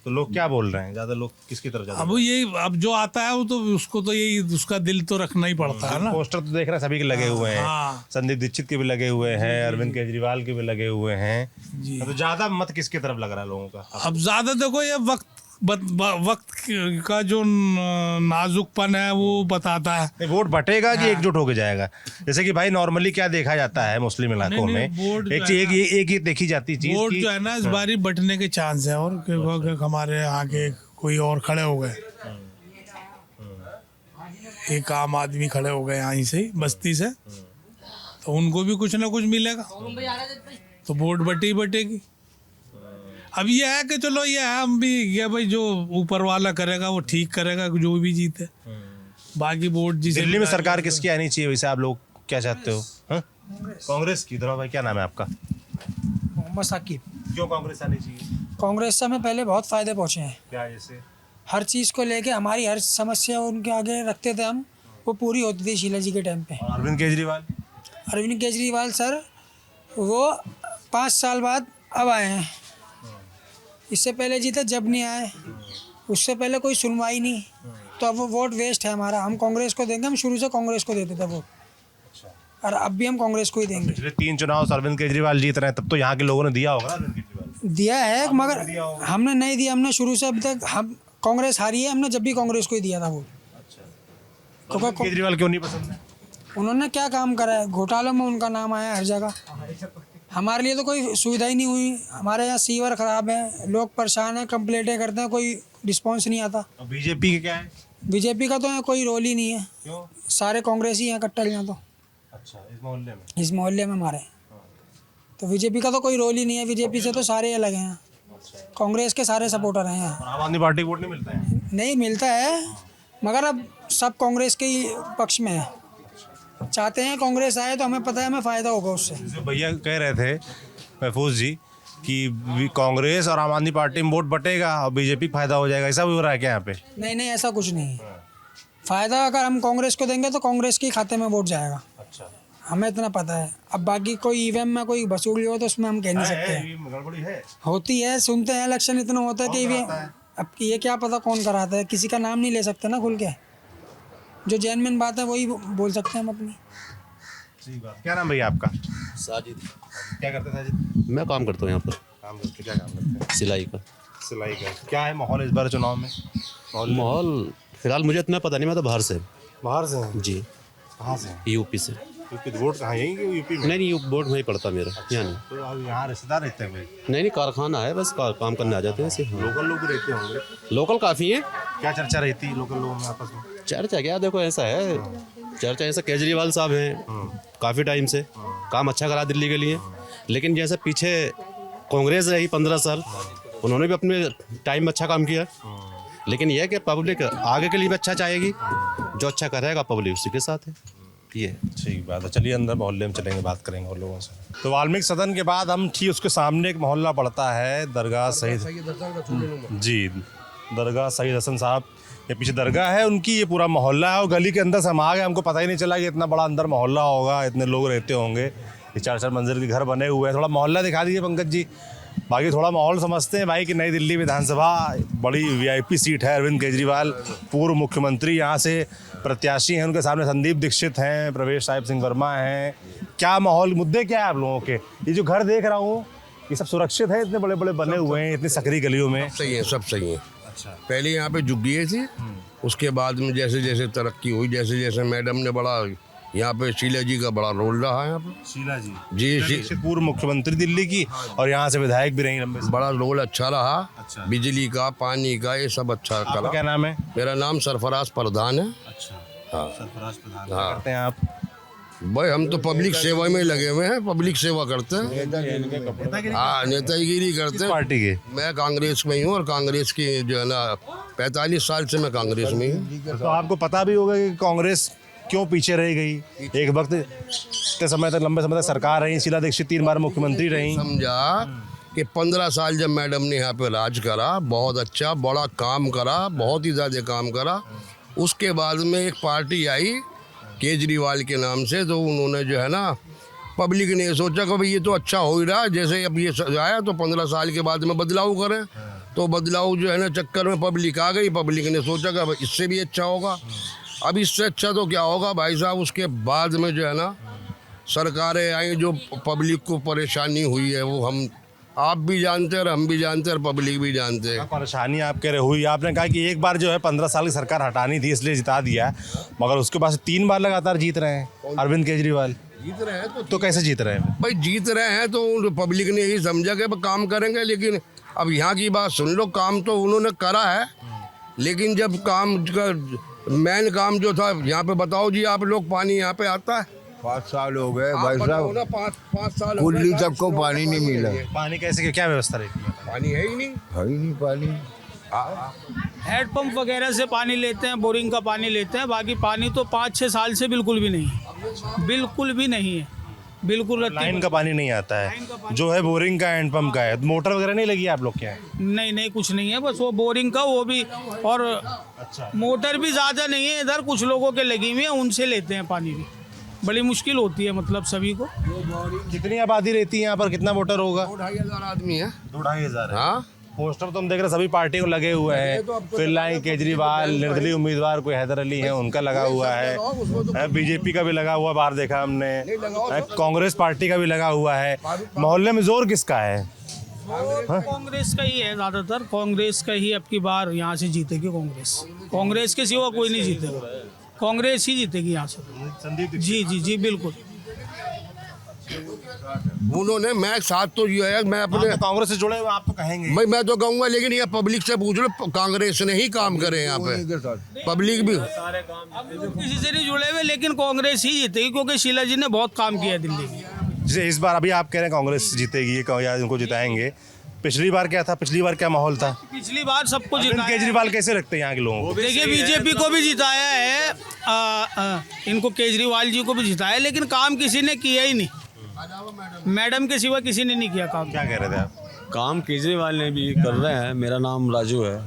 तो लोग क्या बोल रहे हैं? ज्यादा लोग किसकी तरफ ज्यादा? अब यही, अब जो आता है वो तो उसको तो यही, उसका दिल तो रखना ही पड़ता है ना। पोस्टर तो देख रहे हैं सभी के लगे हुए हैं। हाँ। संदीप दीक्षित के भी लगे हुए हैं, अरविंद केजरीवाल के भी लगे हुए हैं। जी, तो ज्यादा मत किसकी तरफ लग रहा है लोगों का? अब ज्यादा देखो ये वक्त का जो नाजुकपन है वो बताता है। नहीं, वोट बटेगा कि एकजुट होके जाएगा? जैसे कि भाई नॉर्मली क्या देखा जाता है मुस्लिम इलाकों में, एक ही देखी जाती चीज, वोट जो है ना इस बारी बटने के चांस है, और हमारे यहाँ के कोई और खड़े हो गए, एक आम आदमी खड़े हो गए यहाँ से ही बस्ती से, तो उनको भी कुछ ना कुछ मिलेगा, तो वोट बटेगी। अब ये है कि चलो ये है, हम भी ये भाई जो ऊपर वाला करेगा वो ठीक करेगा, जो भी जीते। बाकी वोट जिसे दिल्ली में सरकार किसकी आनी चाहिए वैसे आप लोग क्या चाहते हो? कांग्रेस की तरफ। भाई क्या नाम है आपका? मोहम्मद साकिब। क्यों कांग्रेस आनी चाहिए? कांग्रेस से हमें पहले बहुत फ़ायदे पहुँचे हैं। क्या जैसे? हर चीज़ को लेके हमारी हर समस्या उनके आगे रखते थे हम, वो पूरी होती थी शीला जी के टाइम पे। अरविंद केजरीवाल? अरविंद केजरीवाल सर वो 5 साल बाद अब आए हैं, इससे पहले जीते जब नहीं आए, उससे पहले कोई सुनवाई नहीं, तो अब वो वोट वेस्ट है हमारा। हम कांग्रेस को देंगे, हम शुरू से कांग्रेस को देते थे वोट, और अब भी हम कांग्रेस को ही देंगे। पिछले 3 चुनाव से अरविंद केजरीवाल जीत रहे हैं, तब तो यहाँ के लोगों ने दिया होगा अरविंद केजरीवाल? दिया है मगर हमने नहीं दिया। हमने शुरू से अभी तक हम कांग्रेस हारी है, हमने जब भी कांग्रेस को ही दिया था वोट। क्योंकि केजरीवाल क्यों नहीं पसंद है? उन्होंने क्या काम करा है, घोटालों में उनका नाम आया हर जगह। हमारे लिए तो कोई सुविधा ही नहीं हुई। हमारे यहाँ सीवर खराब है, लोग परेशान हैं, कंप्लेंटें करते हैं, कोई रिस्पॉन्स नहीं आता। बीजेपी के क्या है? बीजेपी का तो यहाँ कोई रोल ही नहीं है। क्यों? सारे कांग्रेस ही हैं कट्टर यहाँ तो। अच्छा, इस मोहल्ले में हमारे तो बीजेपी का तो कोई रोल ही नहीं है। बीजेपी से तो सारे अलग हैं, कांग्रेस के सारे सपोर्टर हैं यहाँ। आम आदमी पार्टी को वोट नहीं मिलता है? नहीं मिलता है, मगर अब सब कांग्रेस के ही पक्ष में है। चाहते हैं कांग्रेस आए तो हमें पता है हमें फ़ायदा होगा उससे। जो भैया कह रहे थे महफूज जी कि कांग्रेस और आम आदमी पार्टी में वोट बटेगा और बीजेपी फायदा हो जाएगा, ऐसा भी हो रहा है क्या यहाँ पे? नहीं, ऐसा कुछ नहीं है। फ़ायदा अगर हम कांग्रेस को देंगे तो कांग्रेस के खाते में वोट जाएगा। अच्छा, हमें इतना पता है। अब बाकी कोई ईवीएम में कोई वसूली हो तो उसमें हम कह नहीं सकते हैं। गड़बड़ी है, होती है, सुनते हैं इलेक्शन इतना होता है कि ईवीएम। अब ये क्या पता कौन कराता है, किसी का नाम नहीं ले सकते ना खुल के। जो जेन्युइन बात है वही बोल सकते हैं हम अपनी। सही बात। क्या नाम भैया आपका? साजिद। क्या करते हैं साजिद? मैं काम करता हूँ यहाँ पर। काम करते, क्या काम करते हैं? सिलाई का। सिलाई का। क्या है माहौल इस बार चुनाव में? माहौल फिलहाल मुझे इतना पता नहीं, मैं तो बाहर से। बाहर से हैं? जी। कहाँ से? यूपी से। यूपी? वोट कहाँ, यहीं के यूपी में? नहीं, वोट वहीं पड़ता मेरा। यहाँ नहीं। तो अब यहाँ रिश्तेदार रहते हैं? नहीं, कारखाना है, बस काम करने आ जाते हैं ऐसे। लोकल लोग रहते होंगे? लोकल काफ़ी है। क्या चर्चा रहती है लोकल लोगों में आपस में? चर्चा क्या, देखो ऐसा है, चर्चा ऐसा केजरीवाल साहब हैं काफ़ी टाइम से, काम अच्छा करा दिल्ली के लिए। लेकिन जैसे पीछे कांग्रेस रही 15 साल, उन्होंने भी अपने टाइम में अच्छा काम किया। लेकिन यह कि पब्लिक आगे के लिए भी अच्छा चाहेगी, जो अच्छा करेगा पब्लिक उसी के साथ है। ये ठीक बात है। चलिए अंदर मोहल्ले में चलेंगे, बात करेंगे और लोगों से। तो वाल्मीकि सदन के बाद हम ठीक उसके सामने एक मोहल्ला पड़ता है दरगाह शहीद जी, दरगाह शहीद हसन साहब ये पीछे दरगाह है उनकी। ये पूरा मोहल्ला है और गली के अंदर से हम आ गए, हमको पता ही नहीं चला कि इतना बड़ा अंदर मोहल्ला होगा, इतने लोग रहते होंगे। ये 4-4 मंजिल के घर बने हुए हैं। थोड़ा मोहल्ला दिखा दीजिए पंकज जी। बाकी थोड़ा माहौल समझते हैं भाई कि नई दिल्ली विधानसभा बड़ी वीआईपी सीट है। अरविंद केजरीवाल पूर्व मुख्यमंत्री यहाँ से प्रत्याशी हैं, उनके सामने संदीप दीक्षित हैं, प्रवेश साहिब सिंह वर्मा हैं। क्या माहौल, मुद्दे क्या है आप लोगों के? ये जो घर देख रहा हूँ ये सब सुरक्षित है? इतने बड़े बड़े बने हुए हैं इतनी सकरी गलियों में? सही है, सब सही है। अच्छा, पहले यहाँ पे झुग्गियाँ थी, उसके बाद में जैसे जैसे तरक्की हुई, जैसे जैसे मैडम ने बड़ा यहाँ पे शीला जी का बड़ा रोल रहा है यहाँ पे। शीला जी जी पूर्व मुख्यमंत्री दिल्ली की और यहाँ से विधायक भी रही लंबे। बड़ा रोल अच्छा रहा। अच्छा। बिजली का, पानी का, ये सब अच्छा करा। क्या नाम है? मेरा नाम सरफराज प्रधान है। अच्छा, हाँ सरफराज प्रधान। हाँ, करते हैं आप? भाई हम तो पब्लिक सेवा में लगे हुए हैं, पब्लिक सेवा करते हैं। हाँ, नेतागिरी करते हैं। पार्टी के? मैं कांग्रेस में ही हूँ और कांग्रेस की जो है ना 45 साल से मैं कांग्रेस में हूँ। तो आपको पता भी होगा कि कांग्रेस क्यों पीछे रह गई? एक वक्त इतने समय तक, लंबे समय तक सरकार रही, शीला दीक्षित 3 बार मुख्यमंत्री रही। समझा कि 15 साल जब मैडम ने यहाँ पे राज करा, बहुत अच्छा बड़ा काम करा, बहुत ही ज़्यादा काम करा। उसके बाद में एक पार्टी आई केजरीवाल के नाम से, तो उन्होंने जो है ना पब्लिक ने सोचा कि भाई ये तो अच्छा हो ही रहा है, जैसे अब ये आया तो 15 साल के बाद में बदलाव करें। तो बदलाव जो है ना चक्कर में पब्लिक आ गई, पब्लिक ने सोचा कि इससे भी अच्छा होगा। अब इससे अच्छा तो क्या होगा भाई साहब, उसके बाद में जो है ना सरकारें आई, जो पब्लिक को परेशानी हुई है वो हम आप भी जानते हैं और हम भी जानते हैं और पब्लिक भी जानते हैं। परेशानी आप कह रहे हुई, आपने कहा कि एक बार जो है 15 साल की सरकार हटानी थी इसलिए जिता दिया है, मगर उसके बाद 3 बार लगातार जीत रहे हैं अरविंद केजरीवाल। जीत रहे हैं तो कैसे जीत रहे हैं भाई? जीत रहे हैं तो पब्लिक ने यही समझा कि काम करेंगे। लेकिन अब यहाँ की बात सुन लो, काम तो उन्होंने करा है, लेकिन जब काम का मेन काम जो था यहाँ पे, बताओ जी आप लोग, पानी यहाँ पे आता है? 5 साल हो गए भाई साहब, 5 साल कुल्ली तक को पानी नहीं मिला। पानी कैसे, क्या व्यवस्था रहती है? पानी है ही नहीं पानी। हैंडपंप वगैरह से पानी लेते हैं, बोरिंग का पानी लेते हैं। बाकी पानी तो 5-6 साल से बिल्कुल भी नहीं है, बिल्कुल भी नहीं है, बिल्कुल। लाइन का पानी नहीं आता है, जो है बोरिंग का, हैंडपंप का है। मोटर वगैरह नहीं लगी आप लोग के? नहीं, कुछ नहीं है, बस वो बोरिंग का, वो भी। और अच्छा, मोटर भी ज़्यादा नहीं है इधर, कुछ लोगों के लगी हुई है, उनसे लेते हैं पानी भी। बड़ी मुश्किल होती है मतलब सभी को। कितनी आबादी रहती है यहाँ पर, कितना वोटर होगा? 2-2.5 आदमी है। 2-2.5 हाँ। पोस्टर तो हम देख रहे सभी पार्टियों को लगे हुए हैं। फिलहाल केजरीवाल, निर्दलीय उम्मीदवार कोई हैदर अली है, उनका लगा हुआ है। बीजेपी का भी लगा हुआ, बाहर देखा हमने। कांग्रेस पार्टी का भी लगा हुआ है। मोहल्ले में जोर किसका है? कांग्रेस का ही है ज़्यादातर, कांग्रेस का ही अब की बार यहाँ से जीतेगी कांग्रेस। कांग्रेस के सिवा कोई नहीं जीतेगा, कांग्रेस ही जीतेगी यहाँ से। जी जी जी बिल्कुल। उन्होंने मैं साथ तो ये है, मैं अपने कांग्रेस से जुड़े हुए आप तो कहेंगे भाई, मैं तो कहूँगा, लेकिन ये पब्लिक से पूछ लो, कांग्रेस ने ही काम करे यहाँ पे, पब्लिक भी किसी से नहीं जुड़े हुए, लेकिन कांग्रेस ही जीतेगी क्योंकि शीला जी ने बहुत काम किया है दिल्ली में। जैसे इस बार अभी आप कह रहे हैं कांग्रेस जीतेगी या उनको जिताएंगे, पिछली बार क्या था, पिछली बार क्या माहौल था? पिछली बार सबको अरविंद जिताया। केजरीवाल कैसे रखते हैं यहाँ के लोगों को? देखिए बीजेपी को भी जिताया है, इनको केजरीवाल जी को भी जिताया, लेकिन काम किसी ने किया ही नहीं। मैडम के सिवा किसी ने नहीं किया काम। क्या कह रहे थे आप? काम केजरीवाल ने भी कर रहे हैं। मेरा नाम राजू है,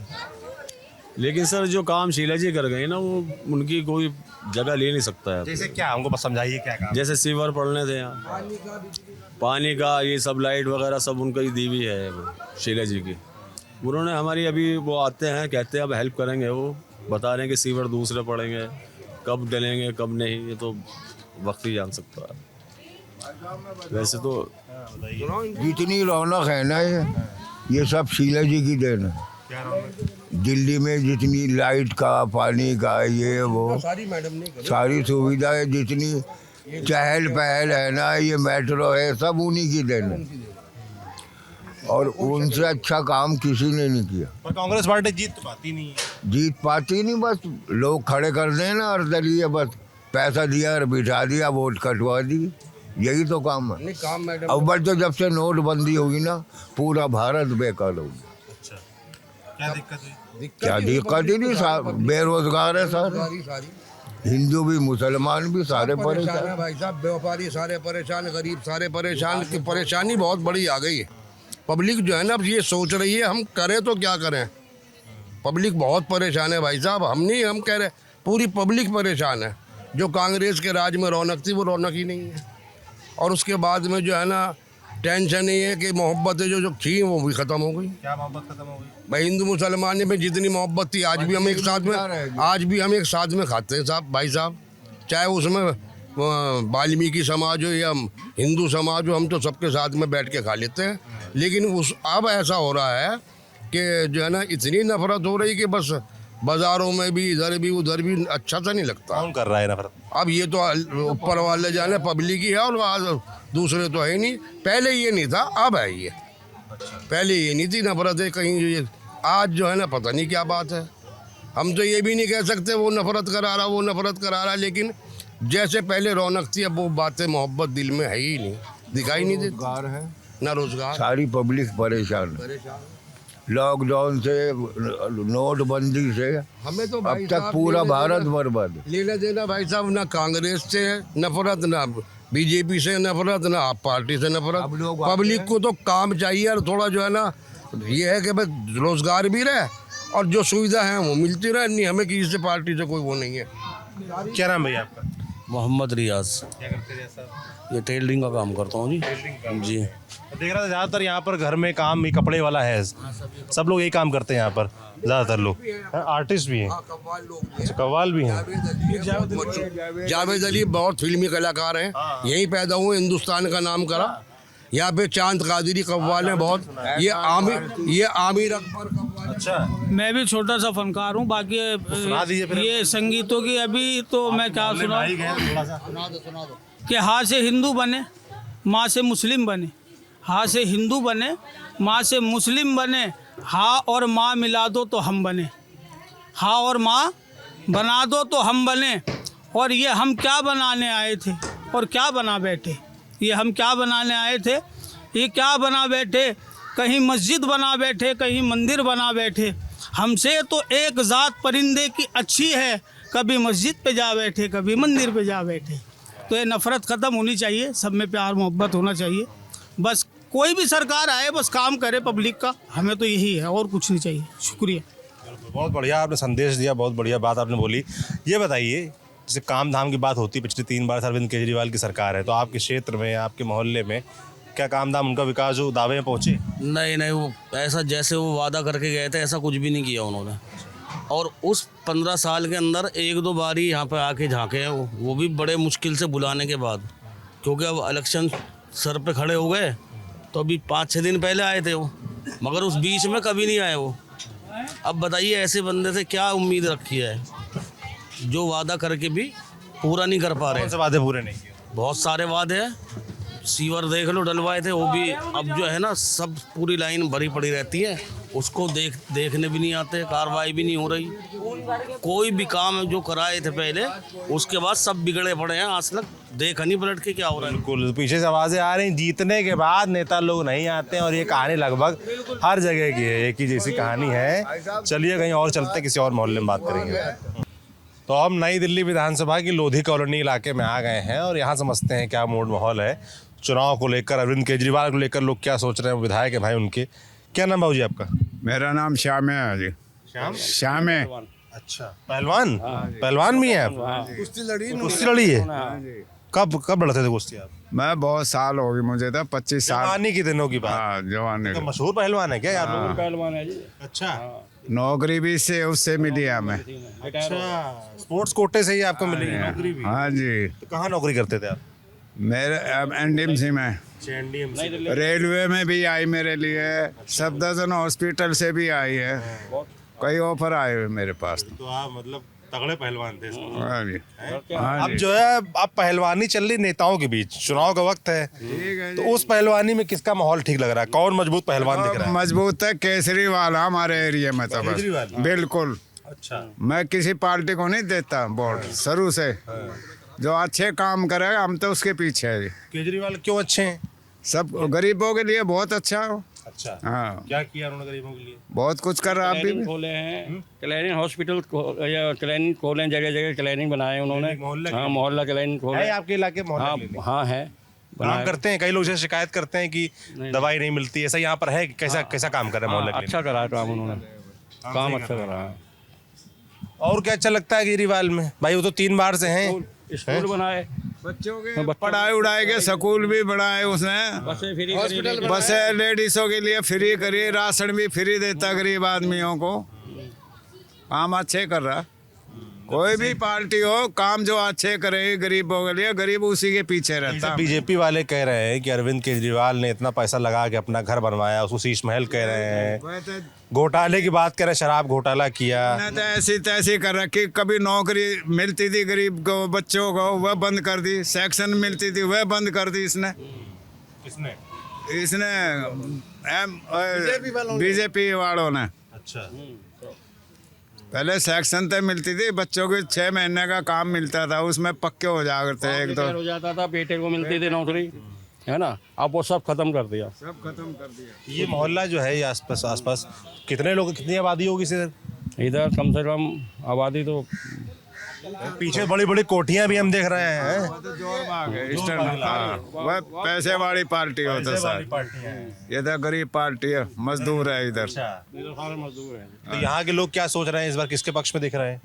लेकिन सर जो काम शीला जी कर गए ना, वो उनकी कोई जगह ले नहीं सकता है। जैसे क्या, हमको बस समझाइए क्या काम? जैसे सीवर पड़ने थे यहाँ, पानी का ये सब लाइट वगैरह सब उनका ही दी हुई है वो शीला जी की। उन्होंने हमारी अभी वो आते हैं, कहते हैं अब हेल्प करेंगे, वो बता रहे हैं कि सीवर दूसरे पड़ेंगे, कब डलेंगे कब नहीं, ये तो वक्त ही जान सकता है। वैसे तो जितनी रौनक है ना, ये सब शीला जी की देन है। दिल्ली में जितनी लाइट का, पानी का, ये वो सारी सुविधाएं, जितनी चहल पहल है ना, ये मेट्रो है, सब उन्हीं की देन है। और उनसे अच्छा काम किसी ने नहीं किया। पर कांग्रेस पार्टी जीत पाती नहीं है। जीत पाती नहीं, बस लोग खड़े कर दें ना हर दलीय, बस पैसा दिया और बिठा दिया, वोट कटवा दी, यही तो काम है। अब बस तो जब से नोटबंदी होगी ना, पूरा भारत बेकार होगी। अच्छा, क्या दिक्कत हुई? क्या दिक्कत ही नहीं, बेरोजगार है सारे, हिंदू भी मुसलमान भी सारे परेशान। भाई साहब, व्यापारी सारे परेशान, गरीब सारे परेशान, की परेशानी बहुत बड़ी आ गई है। पब्लिक जो है ना, अब ये सोच रही है हम करें तो क्या करें। पब्लिक बहुत परेशान है भाई साहब, हम नहीं हम कह रहे, पूरी पब्लिक परेशान है। जो कांग्रेस के राज में रौनक थी, वो रौनक ही नहीं है। और उसके बाद में जो है ना, टेंशन ये है कि मोहब्बतें जो थी वो भी ख़त्म हो गई। क्या मोहब्बत खत्म हो गई? भाई हिंदू मुसलमान में जितनी मोहब्बत थी, आज भी हम एक साथ में खाते हैं साहब, भाई साहब, चाहे उसमें वाल्मीकि समाज हो या हिंदू समाज हो, हम तो सबके साथ में बैठ के खा लेते हैं। लेकिन अब ऐसा हो रहा है कि जो है ना, इतनी नफरत हो रही कि बस बाजारों में भी, इधर भी उधर भी अच्छा सा नहीं लगता। कौन कर रहा है नफरत? अब ये तो ऊपर वाले जाने, पब्लिक ही है, और दूसरे तो है नहीं। पहले ये नहीं था, अब है ये। पहले ये नहीं थी नफरत है कहीं, आज जो है ना, पता नहीं क्या बात है। हम तो ये भी नहीं कह सकते वो नफरत करा रहा, वो नफरत करा रहा, लेकिन जैसे पहले रौनक थी, अब वो बातें मोहब्बत दिल में है ही नहीं, दिखाई नहीं देती। ना रोजगार, सारी पब्लिक परेशान, लॉकडाउन से, नोटबंदी से, हमें तो अब तक पूरा भारत बर्बाद। लेना देना भाई साहब, ना कांग्रेस से नफरत, ना बीजेपी से नफरत, ना आप पार्टी से नफरत। पब्लिक को तो काम चाहिए, और थोड़ा जो है ना, ये है कि भाई रोजगार भी रहे और जो सुविधा है वो मिलती रहे। नहीं, हमें किसी से पार्टी से कोई वो नहीं है। क्या नाम भैया आपका? मोहम्मद रियाज। क्या करते हैं साहब? ये टेलरिंग का काम करता हूँ जी। जी, देख रहा था ज़्यादातर यहाँ पर घर में काम ही कपड़े वाला है, सब लोग यही काम करते हैं यहाँ पर, ज़्यादातर लोग आर्टिस्ट भी हैं। अच्छा, कव्वाल भी हैं। जावेद अली बहुत फिल्मी कलाकार हैं, यहीं पैदा हुए, हिंदुस्तान का नाम करा। यहाँ पे चांद कादरी कव्वाल हैं बहुत, ये आमिर अकबर। अच्छा, मैं भी छोटा सा फनकार हूँ, बाकी ये संगीतों की अभी तो मैं क्या सुनाऊँ कि हाँ से हिंदू बने, माँ से मुस्लिम बने, हाँ से हिंदू बने, माँ से मुस्लिम बने, हाँ और माँ मिला दो तो हम बने, हाँ और माँ बना दो तो हम बने। और ये हम क्या बनाने आए थे और क्या बना बैठे, ये हम क्या बनाने आए थे, ये क्या बना बैठे, कहीं मस्जिद बना बैठे, कहीं मंदिर बना बैठे। हमसे तो एक ज़ात परिंदे की अच्छी है, कभी मस्जिद पे जा बैठे, कभी मंदिर पे जा बैठे। तो ये नफ़रत ख़त्म होनी चाहिए, सब में प्यार मोहब्बत होना चाहिए। बस कोई भी सरकार आए, बस काम करे पब्लिक का, हमें तो यही है, और कुछ नहीं चाहिए। शुक्रिया। बहुत बढ़िया आपने संदेश दिया, बहुत बढ़िया बात आपने बोली। ये बताइए, जैसे काम धाम की बात होती है, पिछले 3 बार अरविंद केजरीवाल की सरकार है, तो आपके क्षेत्र में, आपके मोहल्ले में क्या काम धाम, उनका विकास जो दावे में पहुँचे? नहीं, वो ऐसा जैसे वो वादा करके गए थे, ऐसा कुछ भी नहीं किया उन्होंने। और उस 15 साल के अंदर 1-2 बार ही यहाँ पे आके झाँके हैं, वो भी बड़े मुश्किल से बुलाने के बाद, क्योंकि अब इलेक्शन सर पे खड़े हो गए तो अभी 5-6 दिन पहले आए थे वो, मगर उस बीच में कभी नहीं आए वो। अब बताइए ऐसे बंदे से क्या उम्मीद रखी है जो वादा करके भी पूरा नहीं कर पा रहे। कौन से वादे पूरे नहीं किए? बहुत सारे वादे हैं, सीवर देख लो डलवाए थे वो भी अब जो है ना सब पूरी लाइन भरी पड़ी रहती है, उसको देखने भी नहीं आते, कार्रवाई भी नहीं हो रही। कोई भी काम जो कराए थे पहले उसके बाद सब बिगड़े पड़े हैं, आज तक देखा नहीं पलट के क्या हो रहा है। बिल्कुल पीछे से आवाजें आ रही, जीतने के बाद नेता लोग नहीं आते हैं और ये कहानी लगभग हर जगह की है, एक ही जैसी कहानी है। चलिए कहीं और चलते, किसी और मोहल्ले में बात करेंगे। तो हम नई दिल्ली विधानसभा की लोधी कॉलोनी इलाके में आ गए हैं और यहाँ समझते हैं क्या मूड माहौल है चुनाव को लेकर, अरविंद केजरीवाल को लेकर लोग क्या सोच रहे हैं, विधायक है भाई उनके। क्या नाम बाबू जी आपका? मेरा नाम श्याम है जी। श्याम है। अच्छा, पहलवान? पहलवान भी हैं आप? कुश्ती लड़ी है? कब लड़ते थे कुश्ती आप? मैं बहुत साल हो गए मुझे, तो 25 साल। जवानी के दिनों की बात? हाँ, जवानी। तो मशहूर पहलवान है क्या यार? पहलवान है जी। अच्छा, नौकरी भी से उससे मिली है हमें। अच्छा, स्पोर्ट्स कोटे से ही आपको मिली नौकरी भी? हाँ जी। तो कहाँ नौकरी करते थे आप? मेरे एनडीएमसी में, रेलवे में भी आई मेरे लिए, सफदरजंग हॉस्पिटल से भी आई है, कई ऑफर आए हुए मेरे पास। तो आप मतलब तगड़े पहलवान थे। हाँ जी। अब जो है अब पहलवानी चल रही नेताओं के बीच, चुनाव का वक्त है, तो उस पहलवानी में किसका माहौल ठीक लग रहा है? कौन मजबूत पहलवान दिख रहा है? मजबूत है केजरीवाल हमारे एरिया में तो बस। बिल्कुल। अच्छा, मैं किसी पार्टी को नहीं देता वोट शुरू से, जो अच्छे काम करेगा हम तो उसके पीछे है। केजरीवाल क्यों अच्छे हैं? सब गरीबों के लिए बहुत अच्छा हो। अच्छा, हाँ, क्या किया उन्होंने गरीबों के लिए? बहुत कुछ कर रहा। आप भी खोले हैं क्लिनिक हॉस्पिटल या क्लिनिक खोले, जगह जगह क्लिनिक बनाए उन्होंने। हाँ, मोहल्ला क्लिनिक खोले आपके इलाके मोहल्ला? हाँ है, काम करते हैं। कई लोग से शिकायत करते हैं कि दवाई नहीं मिलती, ऐसा यहाँ पर है? कैसा काम कर रहे हैं मोहल्ला? अच्छा करा काम उन्होंने, काम अच्छा करा है। और क्या अच्छा लगता है केजरीवाल में भाई? वो तो 3 बार से हैं। स्कूल बनाए बच्चों के, पढ़ाई उड़ाई के स्कूल भी बढ़ाए उसने, बसें लेडीजों के लिए फ्री करी, राशन भी फ्री देता गरीब आदमियों को। काम अच्छे कर रहा। कोई भी पार्टी हो, काम जो अच्छे करे गरीबों के लिए, गरीब उसी के पीछे रहता। बीजेपी वाले कह रहे हैं कि अरविंद केजरीवाल ने इतना पैसा लगा के अपना घर बनवाया, उसको शीश महल कह रहे हैं, घोटाले की बात कर रहे हैं, शराब घोटाला किया। तो ऐसी तैसी कर रखी, कभी नौकरी मिलती थी गरीब को, बच्चों को, वह बंद कर दी, सेक्शन मिलती थी वह बंद कर दी इसने। बीजेपी वालों ने। अच्छा, पहले सेक्शन तक मिलती थी बच्चों को, 6 महीने का काम मिलता था, उसमें पक्के हो जाते थे। एक तो हो जाता था, बेटे को मिलती थी नौकरी, है ना। अब वो सब खत्म कर दिया, सब खत्म कर दिया। ये मोहल्ला जो है ये आसपास कितने लोग, कितनी आबादी होगी इधर? कम से कम आबादी तो पीछे बड़ी बड़ी कोठियां भी हम देख रहे हैं। वह पैसे वाली पार्टी होता सर, ये तो गरीब पार्टी है, मजदूर है इधर। मजदूर है। तो यहाँ के लोग क्या सोच रहे हैं इस बार, किसके पक्ष में दिख रहे हैं?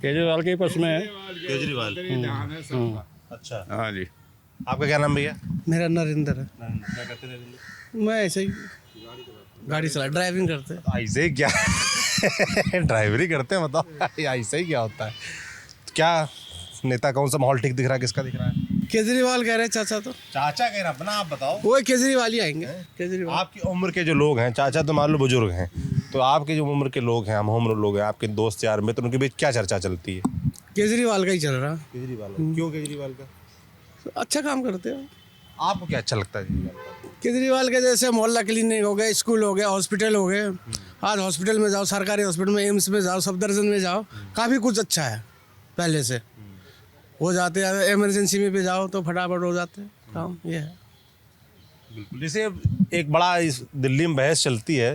केजरीवाल के पक्ष में है। केजरीवाल। अच्छा, हाँ जी। आपका क्या नाम भैया? मेरा नरेंद्र है। क्या करते हैं? मैं ऐसे ही गाड़ी चला, ड्राइविंग करते। ऐसे ही क्या? ड्राइवरी करते हैं? बताओ ऐसे ही क्या होता है? क्या नेता, कौन सा माहौल ठीक दिख रहा है, किसका दिख रहा है? केजरीवाल कह रहे हैं चाचा। तो चाचा कह रहे हैं अपना, आप बताओ। वो केजरीवाल ही आएंगे। केजरीवाल। आपकी उम्र के जो लोग हैं, चाचा तो मान लो बुजुर्ग हैं, तो आपके जो उम्र के लोग हैं, हम उम्र लोग हैं, आपके दोस्त यार मित्र, उनके बीच क्या चर्चा चलती है? केजरीवाल का ही चल रहा। केजरीवाल? क्यों केजरीवाल का? अच्छा काम करते हो। आपको क्या अच्छा लगता है केजरीवाल के? जैसे मोहल्ला क्लिनिक हो गए, स्कूल हो गया, हॉस्पिटल हो गए। आज हॉस्पिटल में जाओ, सरकारी हॉस्पिटल में, एम्स में जाओ, सफदरजंग में जाओ, काफ़ी कुछ अच्छा है पहले से हो जाते हैं। इमरजेंसी में भी जाओ तो फटाफट हो जाते हैं काम। ये है बिल्कुल। जैसे एक बड़ा इस दिल्ली में बहस चलती है,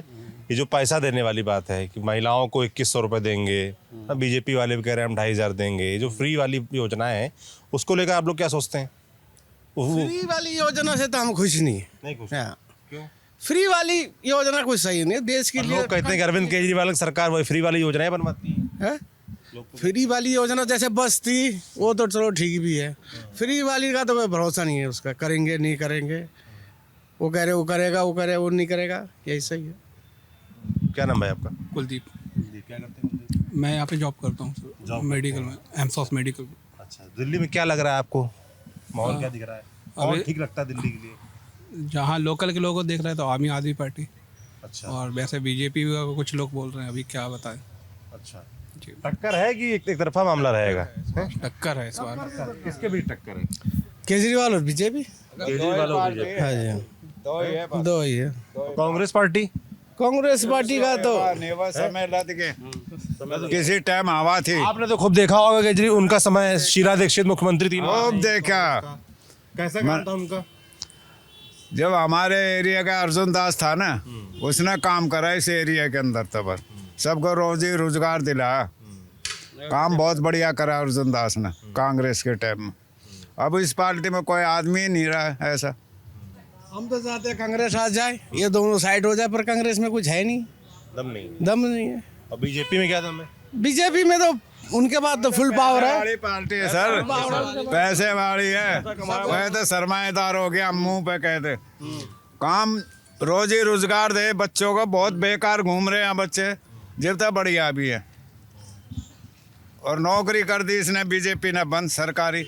ये जो पैसा देने वाली बात है कि महिलाओं को 2100 रुपये देंगे, बीजेपी वाले भी कह रहे हैं हम 2500 देंगे, ये जो फ्री वाली योजना है उसको लेकर आप लोग क्या सोचते हैं? फ्री वाली योजना से तो हम खुश नहीं खुश। क्यों? फ्री वाली योजना कुछ सही नहीं है देश के लिए। लोग कहते हैं कि अरविंद केजरीवाल की सरकार वही फ्री वाली योजनाएं बनवाती है। फ्री वाली योजना जैसे बस थी वो तो चलो ठीक भी है, फ्री वाली का तो कोई भरोसा नहीं है उसका, करेंगे नहीं करेंगे, वो कह रहे वो करेगा, वो करे वो नहीं करेगा, यही सही है। क्या नाम है आपका? कुलदीप। क्या करते हैं? मैं यहाँ पे जॉब करता हूँ मेडिकल में, एमसॉस मेडिकल में। अच्छा, दिल्ली में क्या लग रहा है आपको, माहौल क्या दिख रहा है, और ठीक लगता है दिल्ली के लिए? जहाँ लोकल के लोगों को देख रहे हैं तो आम आदमी पार्टी। अच्छा। और वैसे बीजेपी का कुछ लोग बोल रहे हैं, अभी क्या बताएं। अच्छा, टक्कर है कि एक तरफा मामला रहेगा? टक्कर है इस बार। किसके बीच टक्कर है? केजरीवाल और बीजेपी। केजरीवाल और बीजेपी। हाँ जी, दो ही है। कांग्रेस पार्टी? कांग्रेस पार्टी का तो समय लद के किसी टाइम हवा थी। आपने तो खूब देखा होगा केजरी, उनका समय शीला दीक्षित मुख्यमंत्री थी। खूब देखा। कैसा काम था उनका? जब हमारे एरिया का अर्जुन दास था ना, उसने काम करा इस एरिया के अंदर तब सबको रोजी रोजगार दिला। काम बहुत बढ़िया करा अर्जुन दास ने कांग्रेस के टाइम में। अब इस पार्टी में कोई आदमी ही नहीं रहा ऐसा। हम तो चाहते हैं कांग्रेस आ जाए, ये दोनों साइड हो जाए, पर कांग्रेस में कुछ है नहीं, दम नहीं है। और बीजेपी में क्या दम है? बीजेपी में तो उनके बाद तो फुल पावर है। बड़ी पार्टी है सर, पैसे वाली है। वह तो सरमाएदार हो गया, मुंह पे कहते। काम रोजी रोजगार दे बच्चों को, बहुत बेकार घूम रहे हैं बच्चे, जितना बढ़िया भी है। और नौकरी कर दी इसने बीजेपी ने बंद सरकारी।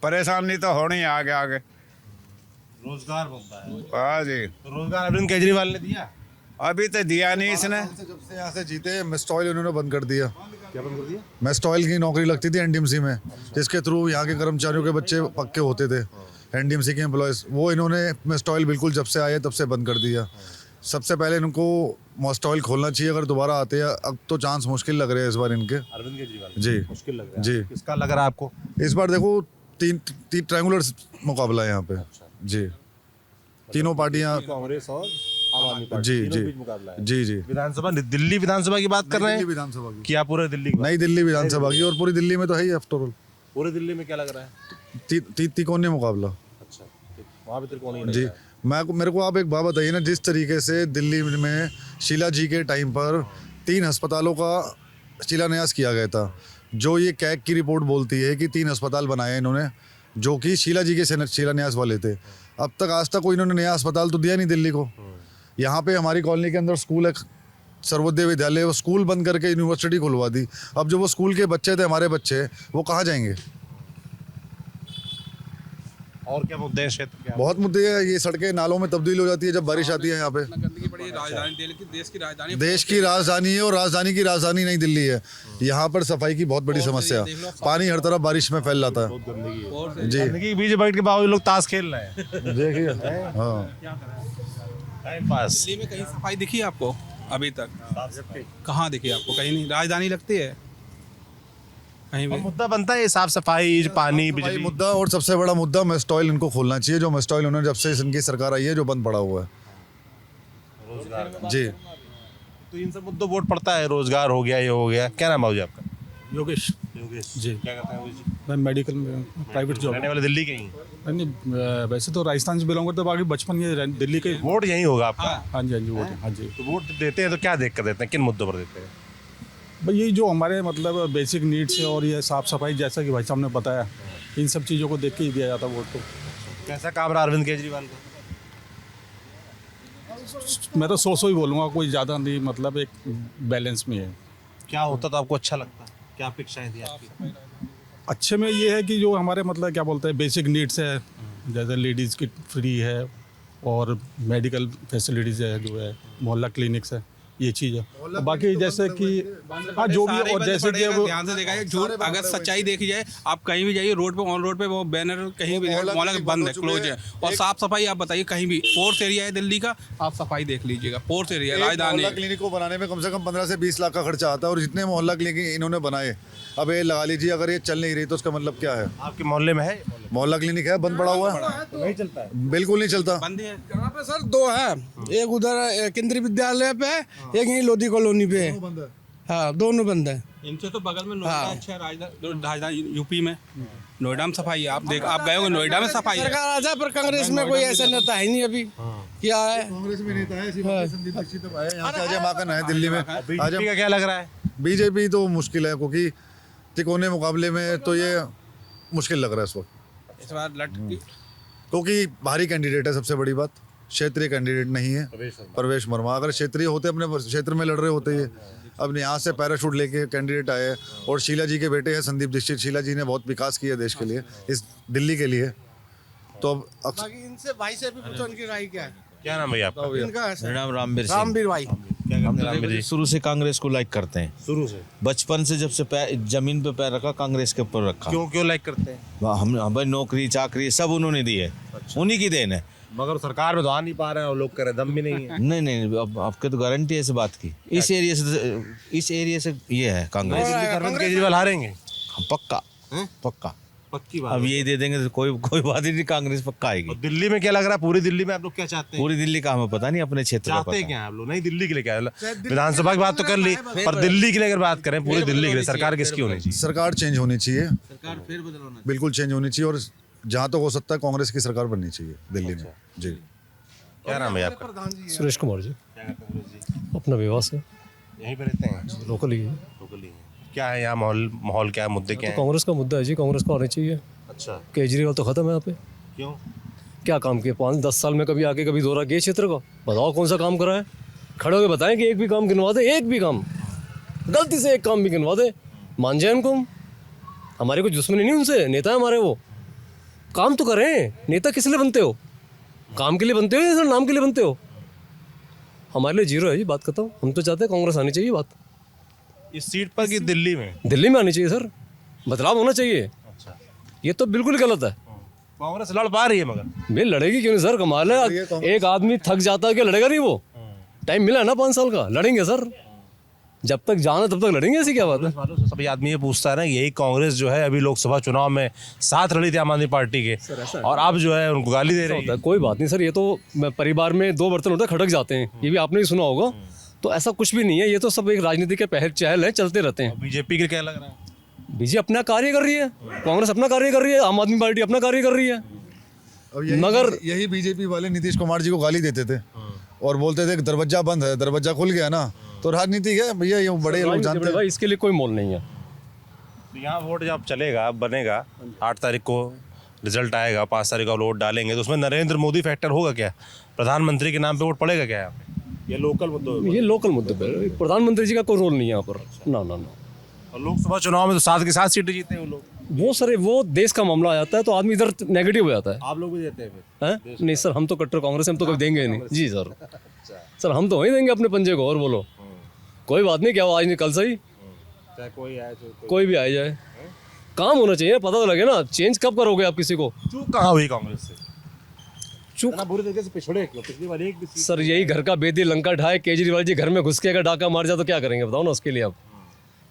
परेशानी तो होनी है आगे आगे। रोजगार बोलता है। हाँ जी, तो रोजगार अरविंद केजरीवाल ने दिया? अभी तो दिया नहीं इसने। जब से यहाँ से जीते मेस्टॉयल इन्होंने बंद कर दिया। क्या बंद कर दिया? मेस्टॉयल की नौकरी लगती थी एनडीएमसी में, जिसके थ्रू यहाँ के कर्मचारियों के बच्चे पक्के होते थे, एनडीएमसी के एम्प्लॉयज़। वो इन्होंने मेस्टॉयल बिल्कुल जब से आए तब से बंद कर दिया। सबसे पहले इनको मेस्टॉयल खोलना चाहिए अगर दोबारा आते हैं। अब तो चांस मुश्किल लग रहे हैं इस बार इनके। अरविंद केजरीवाल जी मुश्किल लग रहा है। जी। किसका लग रहा है आपको? इस बार देखो तीन ट्रायंगुलर मुकाबला है यहाँ पे। जी, तीनों पार्टियां। कांग्रेस और आम आदमी पार्टी, जी तीनों जी बीच मुकाबला है। जी जी। विधानसभा, दिल्ली विधानसभा की बात कर रहे हैं? विधानसभा की। क्या पूरे दिल्ली की? नई दिल्ली विधानसभा की, और पूरी दिल्ली में तो है ही आफ्टर ऑल। पूरे दिल्ली में क्या लग रहा है? तिकोने मुकाबला। अच्छा, वहाँ भी त्रिकोणीय जी। मेरे को आप एक बात बताइए ना, जिस तरीके से दिल्ली में शीला जी के टाइम पर 3 अस्पतालों का शिलान्यास किया गया था, जो ये कैग की रिपोर्ट बोलती है कि 3 अस्पताल बनाए इन्होंने, जो कि शीला जी के शिलान्यास वाले थे। अब तक आज तक कोई इन्होंने नया अस्पताल तो दिया नहीं दिल्ली को। यहाँ पे हमारी कॉलोनी के अंदर स्कूल है, सर्वोदय विद्यालय, वो स्कूल बंद करके यूनिवर्सिटी खुलवा दी। अब जो वो स्कूल के बच्चे थे, हमारे बच्चे, वो कहाँ जाएंगे? और क्या मुद्दे हैं क्षेत्र के? बहुत मुद्दे हैं। ये सड़कें नालों में तब्दील हो जाती है जब बारिश आती है यहाँ पे। देश की राजधानी है, और राजधानी की राजधानी नई दिल्ली है। यहाँ पर सफाई की बहुत बड़ी समस्या है। पानी हर तरफ बारिश में फैल जाता है। जी, गंदगी बीच बैठ के बावजूद लोग ताश खेल रहे हैं। देखिए, हाँ, टाइम पास। दिल्ली में कहीं सफाई दिखी आपको अभी तक? कहाँ दिखी आपको? कहीं नहीं। राजधानी लगती है कहीं भी। मुद्दा बनता है साफ सफाई, पानी, बिजली मुद्दा। और सबसे बड़ा मुद्दा मेस्टॉयल इनको खोलना चाहिए, जो मेस्टॉयल उन्होंने जब से इनकी सरकार आई है जो बंद पड़ा हुआ है। रोजगार जी। तो इन सब मुद्दों वोट पड़ता है। रोजगार हो गया, ये हो गया। क्या नाम है आपका? योगेश। योगेश जी। क्या करते हैं योगेश जी? मैं मेडिकल में प्राइवेट जॉब। रहने वाले दिल्ली के ही? नहीं, वैसे तो राजस्थान से बिलोंग करते, तो बाकी बचपन ये दिल्ली के। वोट यही होगा आपका? हाँ जी, हाँ जी, वोट। हाँ जी। तो वोट देते हैं तो क्या देख कर देते हैं, किन मुद्दों पर देते हैं? भाई यही जो हमारे मतलब बेसिक नीड्स है, और ये साफ़ सफाई, जैसा कि भाई साहब ने बताया, इन सब चीज़ों को देख के ही दिया जाता वोट को। कैसा काम रहा अरविंद केजरीवाल का? मैं तो सौ ही बोलूँगा, कोई ज़्यादा नहीं, मतलब एक बैलेंस में है। क्या होता तो आपको अच्छा लगता? क्या अपेक्षाएं थी आपकी? अच्छे में ये है कि जो हमारे मतलब क्या बोलते हैं बेसिक नीड्स है, जैसे लेडीज़ की फ्री है, और मेडिकल फैसिलिटीज़ है, जो है मोहल्ला क्लिनिक्स है, ये चीज़ है। बाकी जैसे कि हाँ जो भी, और जैसे कि वो ध्यान से देखा जाए, झूठ अगर सच्चाई देखी जाए, आप कहीं भी जाइए रोड पे, ऑन रोड पे वो बैनर कहीं भी मोहल्ला बंद है, क्लोज है। और साफ सफाई आप बताइए, कहीं भी फोर्स एरिया है दिल्ली का, आप सफाई देख लीजिएगा। फोर्स एरिया राजधानी क्लिनिक को बनाने में कम से कम 15 से 20 लाख का खर्चा आता है, और जितने मोहल्ला क्लिनिक इन्होंने बनाए, अब ये लगा लीजिए, अगर ये चल नहीं रही तो उसका मतलब क्या है? आपके मोहल्ले में है मोहल्ला क्लिनिक? है, बंद पड़ा हुआ है, नहीं चलता है, बिल्कुल नहीं चलता। यहाँ पे सर 2 है, एक उधर केंद्रीय विद्यालय पे, एक यहीं लोधी कॉलोनी पे। हाँ, दोनों बंद है। इनसे तो बगल में नोएडा अच्छा राजधानी यूपी में, नोएडा में सफाई है। आप गए होंगे नोएडा में सफाई है। सरकार आ जाए, पर कांग्रेस में कोई ऐसा नेता है नहीं अभी। क्या है? कांग्रेस में नेता है, संदीप दीक्षित है, यहाँ से अजय माकन है दिल्ली में। बीजेपी का क्या लग रहा है? बीजेपी तो मुश्किल है, क्योंकि तिकोने मुकाबले में तो ये मुश्किल लग रहा है इस वक्त। इस बार लटकी, क्योंकि भारी कैंडिडेट है, सबसे बड़ी बात क्षेत्रीय कैंडिडेट नहीं है प्रवेश वर्मा। अगर क्षेत्रीय होते, अपने क्षेत्र में लड़ रहे होते ये, अब यहाँ से पैराशूट लेके कैंडिडेट आए। और शीला जी के बेटे हैं संदीप दीक्षित, शीला जी ने बहुत विकास किया देश के लिए, इस दिल्ली के लिए, तो बाकी इनसे भाई से भी पूछो इनकी राय क्या है। क्या नाम भैया आपका? इनका है मेरा नाम रामवीर सिंह। रामवीर भाई। हम तो देखो जी, शुरू से कांग्रेस को लाइक करते हैं। शुरू से बचपन से जब से जमीन पे पैर रखा कांग्रेस के ऊपर रखा। क्यों लाइक करते हैं? हम भाई नौकरी चाकरी सब उन्होंने दी है। उन्हीं की देन है। मगर सरकार में तो आ नहीं पा रहे हैं और लोग कह रहे दम भी नहीं है। नहीं अब आपके तो गारंटी है इस बात की। इस एरिया से ये है कांग्रेस। अरविंद केजरीवाल हारेंगे पक्का पक्का पक्की बात। अब यही दे देंगे तो कोई बात ही नहीं, कांग्रेस पक्का आएगी। दिल्ली में क्या लग रहा है? पूरी दिल्ली में आप लोग क्या चाहते हैं? पूरी दिल्ली का हमें पता नहीं, अपने क्षेत्र का चाहते पता हैं क्या आप लोग? नहीं दिल्ली के लिए क्या, विधानसभा की बात तो कर ली, पर दिल्ली के लिए अगर बात करें, पूरी दिल्ली के लिए सरकार किसकी होनी चाहिए? सरकार चेंज होनी चाहिए, सरकार फिर बदल होना बिल्कुल चेंज होनी चाहिए, और जहाँ तक हो सकता है कांग्रेस की सरकार बननी चाहिए दिल्ली में। जी क्या नाम है आपका? सुरेश कुमार जी। अपना विवाह से यहीं पे रहते हैं? लोकल ही है। क्या है यहाँ माहौल क्या है, मुद्दे क्या तो है? कांग्रेस का मुद्दा है जी, कांग्रेस को आनी चाहिए। अच्छा, केजरीवाल तो खत्म है यहाँ पे। क्यों? क्या काम किया 5-10 साल में? कभी आके कभी दौरा किया क्षेत्र का? बताओ कौन सा काम करा है? खड़े होकर बताएं कि एक भी काम गिनवा दे, एक भी काम, गलती से एक काम भी गिनवा दे, मान जाए उनको। हमारी कोई दुश्मनी नहीं उनसे, नेता है हमारे वो। काम तो करें। नेता किस लिए बनते हो? काम के लिए बनते हो या सिर्फ नाम के लिए बनते हो? हमारे लिए जीरो है जी, बात करता हूँ। हम तो चाहते हैं कांग्रेस आनी चाहिए। बात इस सीट पर कि दिल्ली में? दिल्ली में आनी चाहिए सर, बदलाव होना चाहिए। ये तो बिल्कुल गलत है। कांग्रेस लड़ पा रही है मगर भाई लड़ेगी क्यों नहीं सर? कमाल है, एक आदमी थक जाता है कि लड़ेगा नहीं वो? टाइम मिला है ना 5 साल का, लड़ेंगे सर। जब तक जाना तब तक लड़ेंगे, ऐसी क्या बात है? सभी आदमी ये पूछता है ना, यही कांग्रेस जो है अभी लोकसभा चुनाव में साथ लड़ी थी आम आदमी पार्टी के, और अब जो है उनको गाली दे रही है। कोई बात नहीं सर, ये तो परिवार में 2 बर्तन होते हैं, खटक जाते हैं, ये भी आपने ही सुना होगा। तो ऐसा कुछ भी नहीं है, ये तो सब एक राजनीति के पहल चहल है, चलते रहते हैं। बीजेपी के क्या लग रहा है? बीजेपी अपना कार्य कर रही है, कांग्रेस अपना कार्य कर रही है, आम आदमी पार्टी अपना कार्य कर रही है। मगर यही बीजेपी वाले नीतीश कुमार जी को गाली देते थे और बोलते थे कि दरवाजा बंद है, दरवाजा खुल गया ना। तो राजनीति है भैया, ये बड़े लोग जानते हैं। इसके लिए कोई मोल नहीं है। तो यहाँ वोट जब चलेगा, बनेगा, 8 तारीख को रिजल्ट आएगा, 5 तारीख को वोट डालेंगे, तो उसमें नरेंद्र मोदी फैक्टर होगा क्या? प्रधानमंत्री के नाम पे वोट पड़ेगा क्या यहाँ पे? ये लोकल मुद्दे, ये लोकल मुद्दे पे प्रधानमंत्री जी का कोई रोल नहीं है यहाँ पर। ना ना ना। और लोकसभा चुनाव में तो 7 की 7 सीटें जीते हैं वो लोग। वो सर, वो देश का मामला आ जाता है तो आदमी इधर नेगेटिव हो जाता है। आप लोग भी देते हैं हैं? नहीं सर, हम तो कट्टर कांग्रेस, हम तो कभी देंगे नहीं जी सर। सर हम तो वहीं देंगे अपने पंजे को। और बोलो, कोई बात नहीं, क्या आज नहीं कल सही, चाहे कोई आए, कोई भी आ जाए, काम होना चाहिए, पता तो लगे ना। चेंज कब करोगे आप किसी को? चूक कहाँ हुई कांग्रेस से? चूक बुरी तरीके से पिछड़े क्यों? पिछली बार एक भी सर, यही घर का बेदी लंका ढाए, केजरीवाल जी घर में घुस के अगर डाका मार जाए तो क्या करेंगे बताओ ना उसके लिए आप?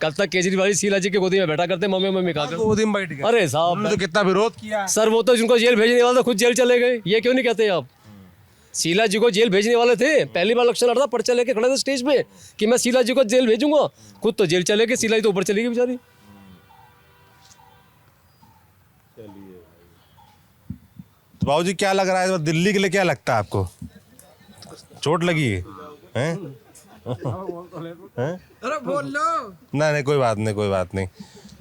कल तक केजरीवाल जी शीला जी के गोदी में बैठा करते, मम्मी खाकर गोदी में बैठ गए। अरे साहब, तो कितना विरोध किया सर। वो तो जिनको जेल भेजने वाला था खुद जेल चले गए, ये क्यों नहीं कहते आप? शीला जी को जेल भेजने वाले थे, पहली बार इलेक्शन लड़ा, पर्चा लेके खड़े थे स्टेज पे कि मैं शीला जी को जेल भेजूंगा, खुद तो जेल चले गए, शीला जी तो ऊपर चली गई बेचारी। तो बाबू जी क्या लग रहा है दिल्ली के लिए? क्या लगता है आपको? चोट लगी है? अरे बोल लो। नहीं कोई बात नहीं।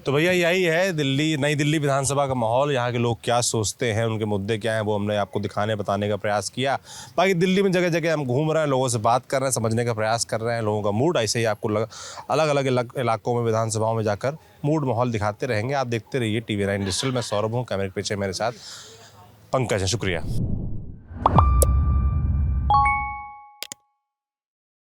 तो भैया यही है दिल्ली, नई दिल्ली विधानसभा का माहौल। यहाँ के लोग क्या सोचते हैं, उनके मुद्दे क्या हैं, वो हमने आपको दिखाने बताने का प्रयास किया। बाकी दिल्ली में जगह जगह हम घूम रहे हैं, लोगों से बात कर रहे हैं, समझने का प्रयास कर रहे हैं। लोगों का मूड ऐसे ही आपको अलग अलग इलाकों में, विधानसभाओं में जाकर मूड माहौल दिखाते रहेंगे। आप देखते रहिए TV9 डिजिटल। मैं सौरभ हूँ, कैमरे के पीछे मेरे साथ पंकज है। शुक्रिया।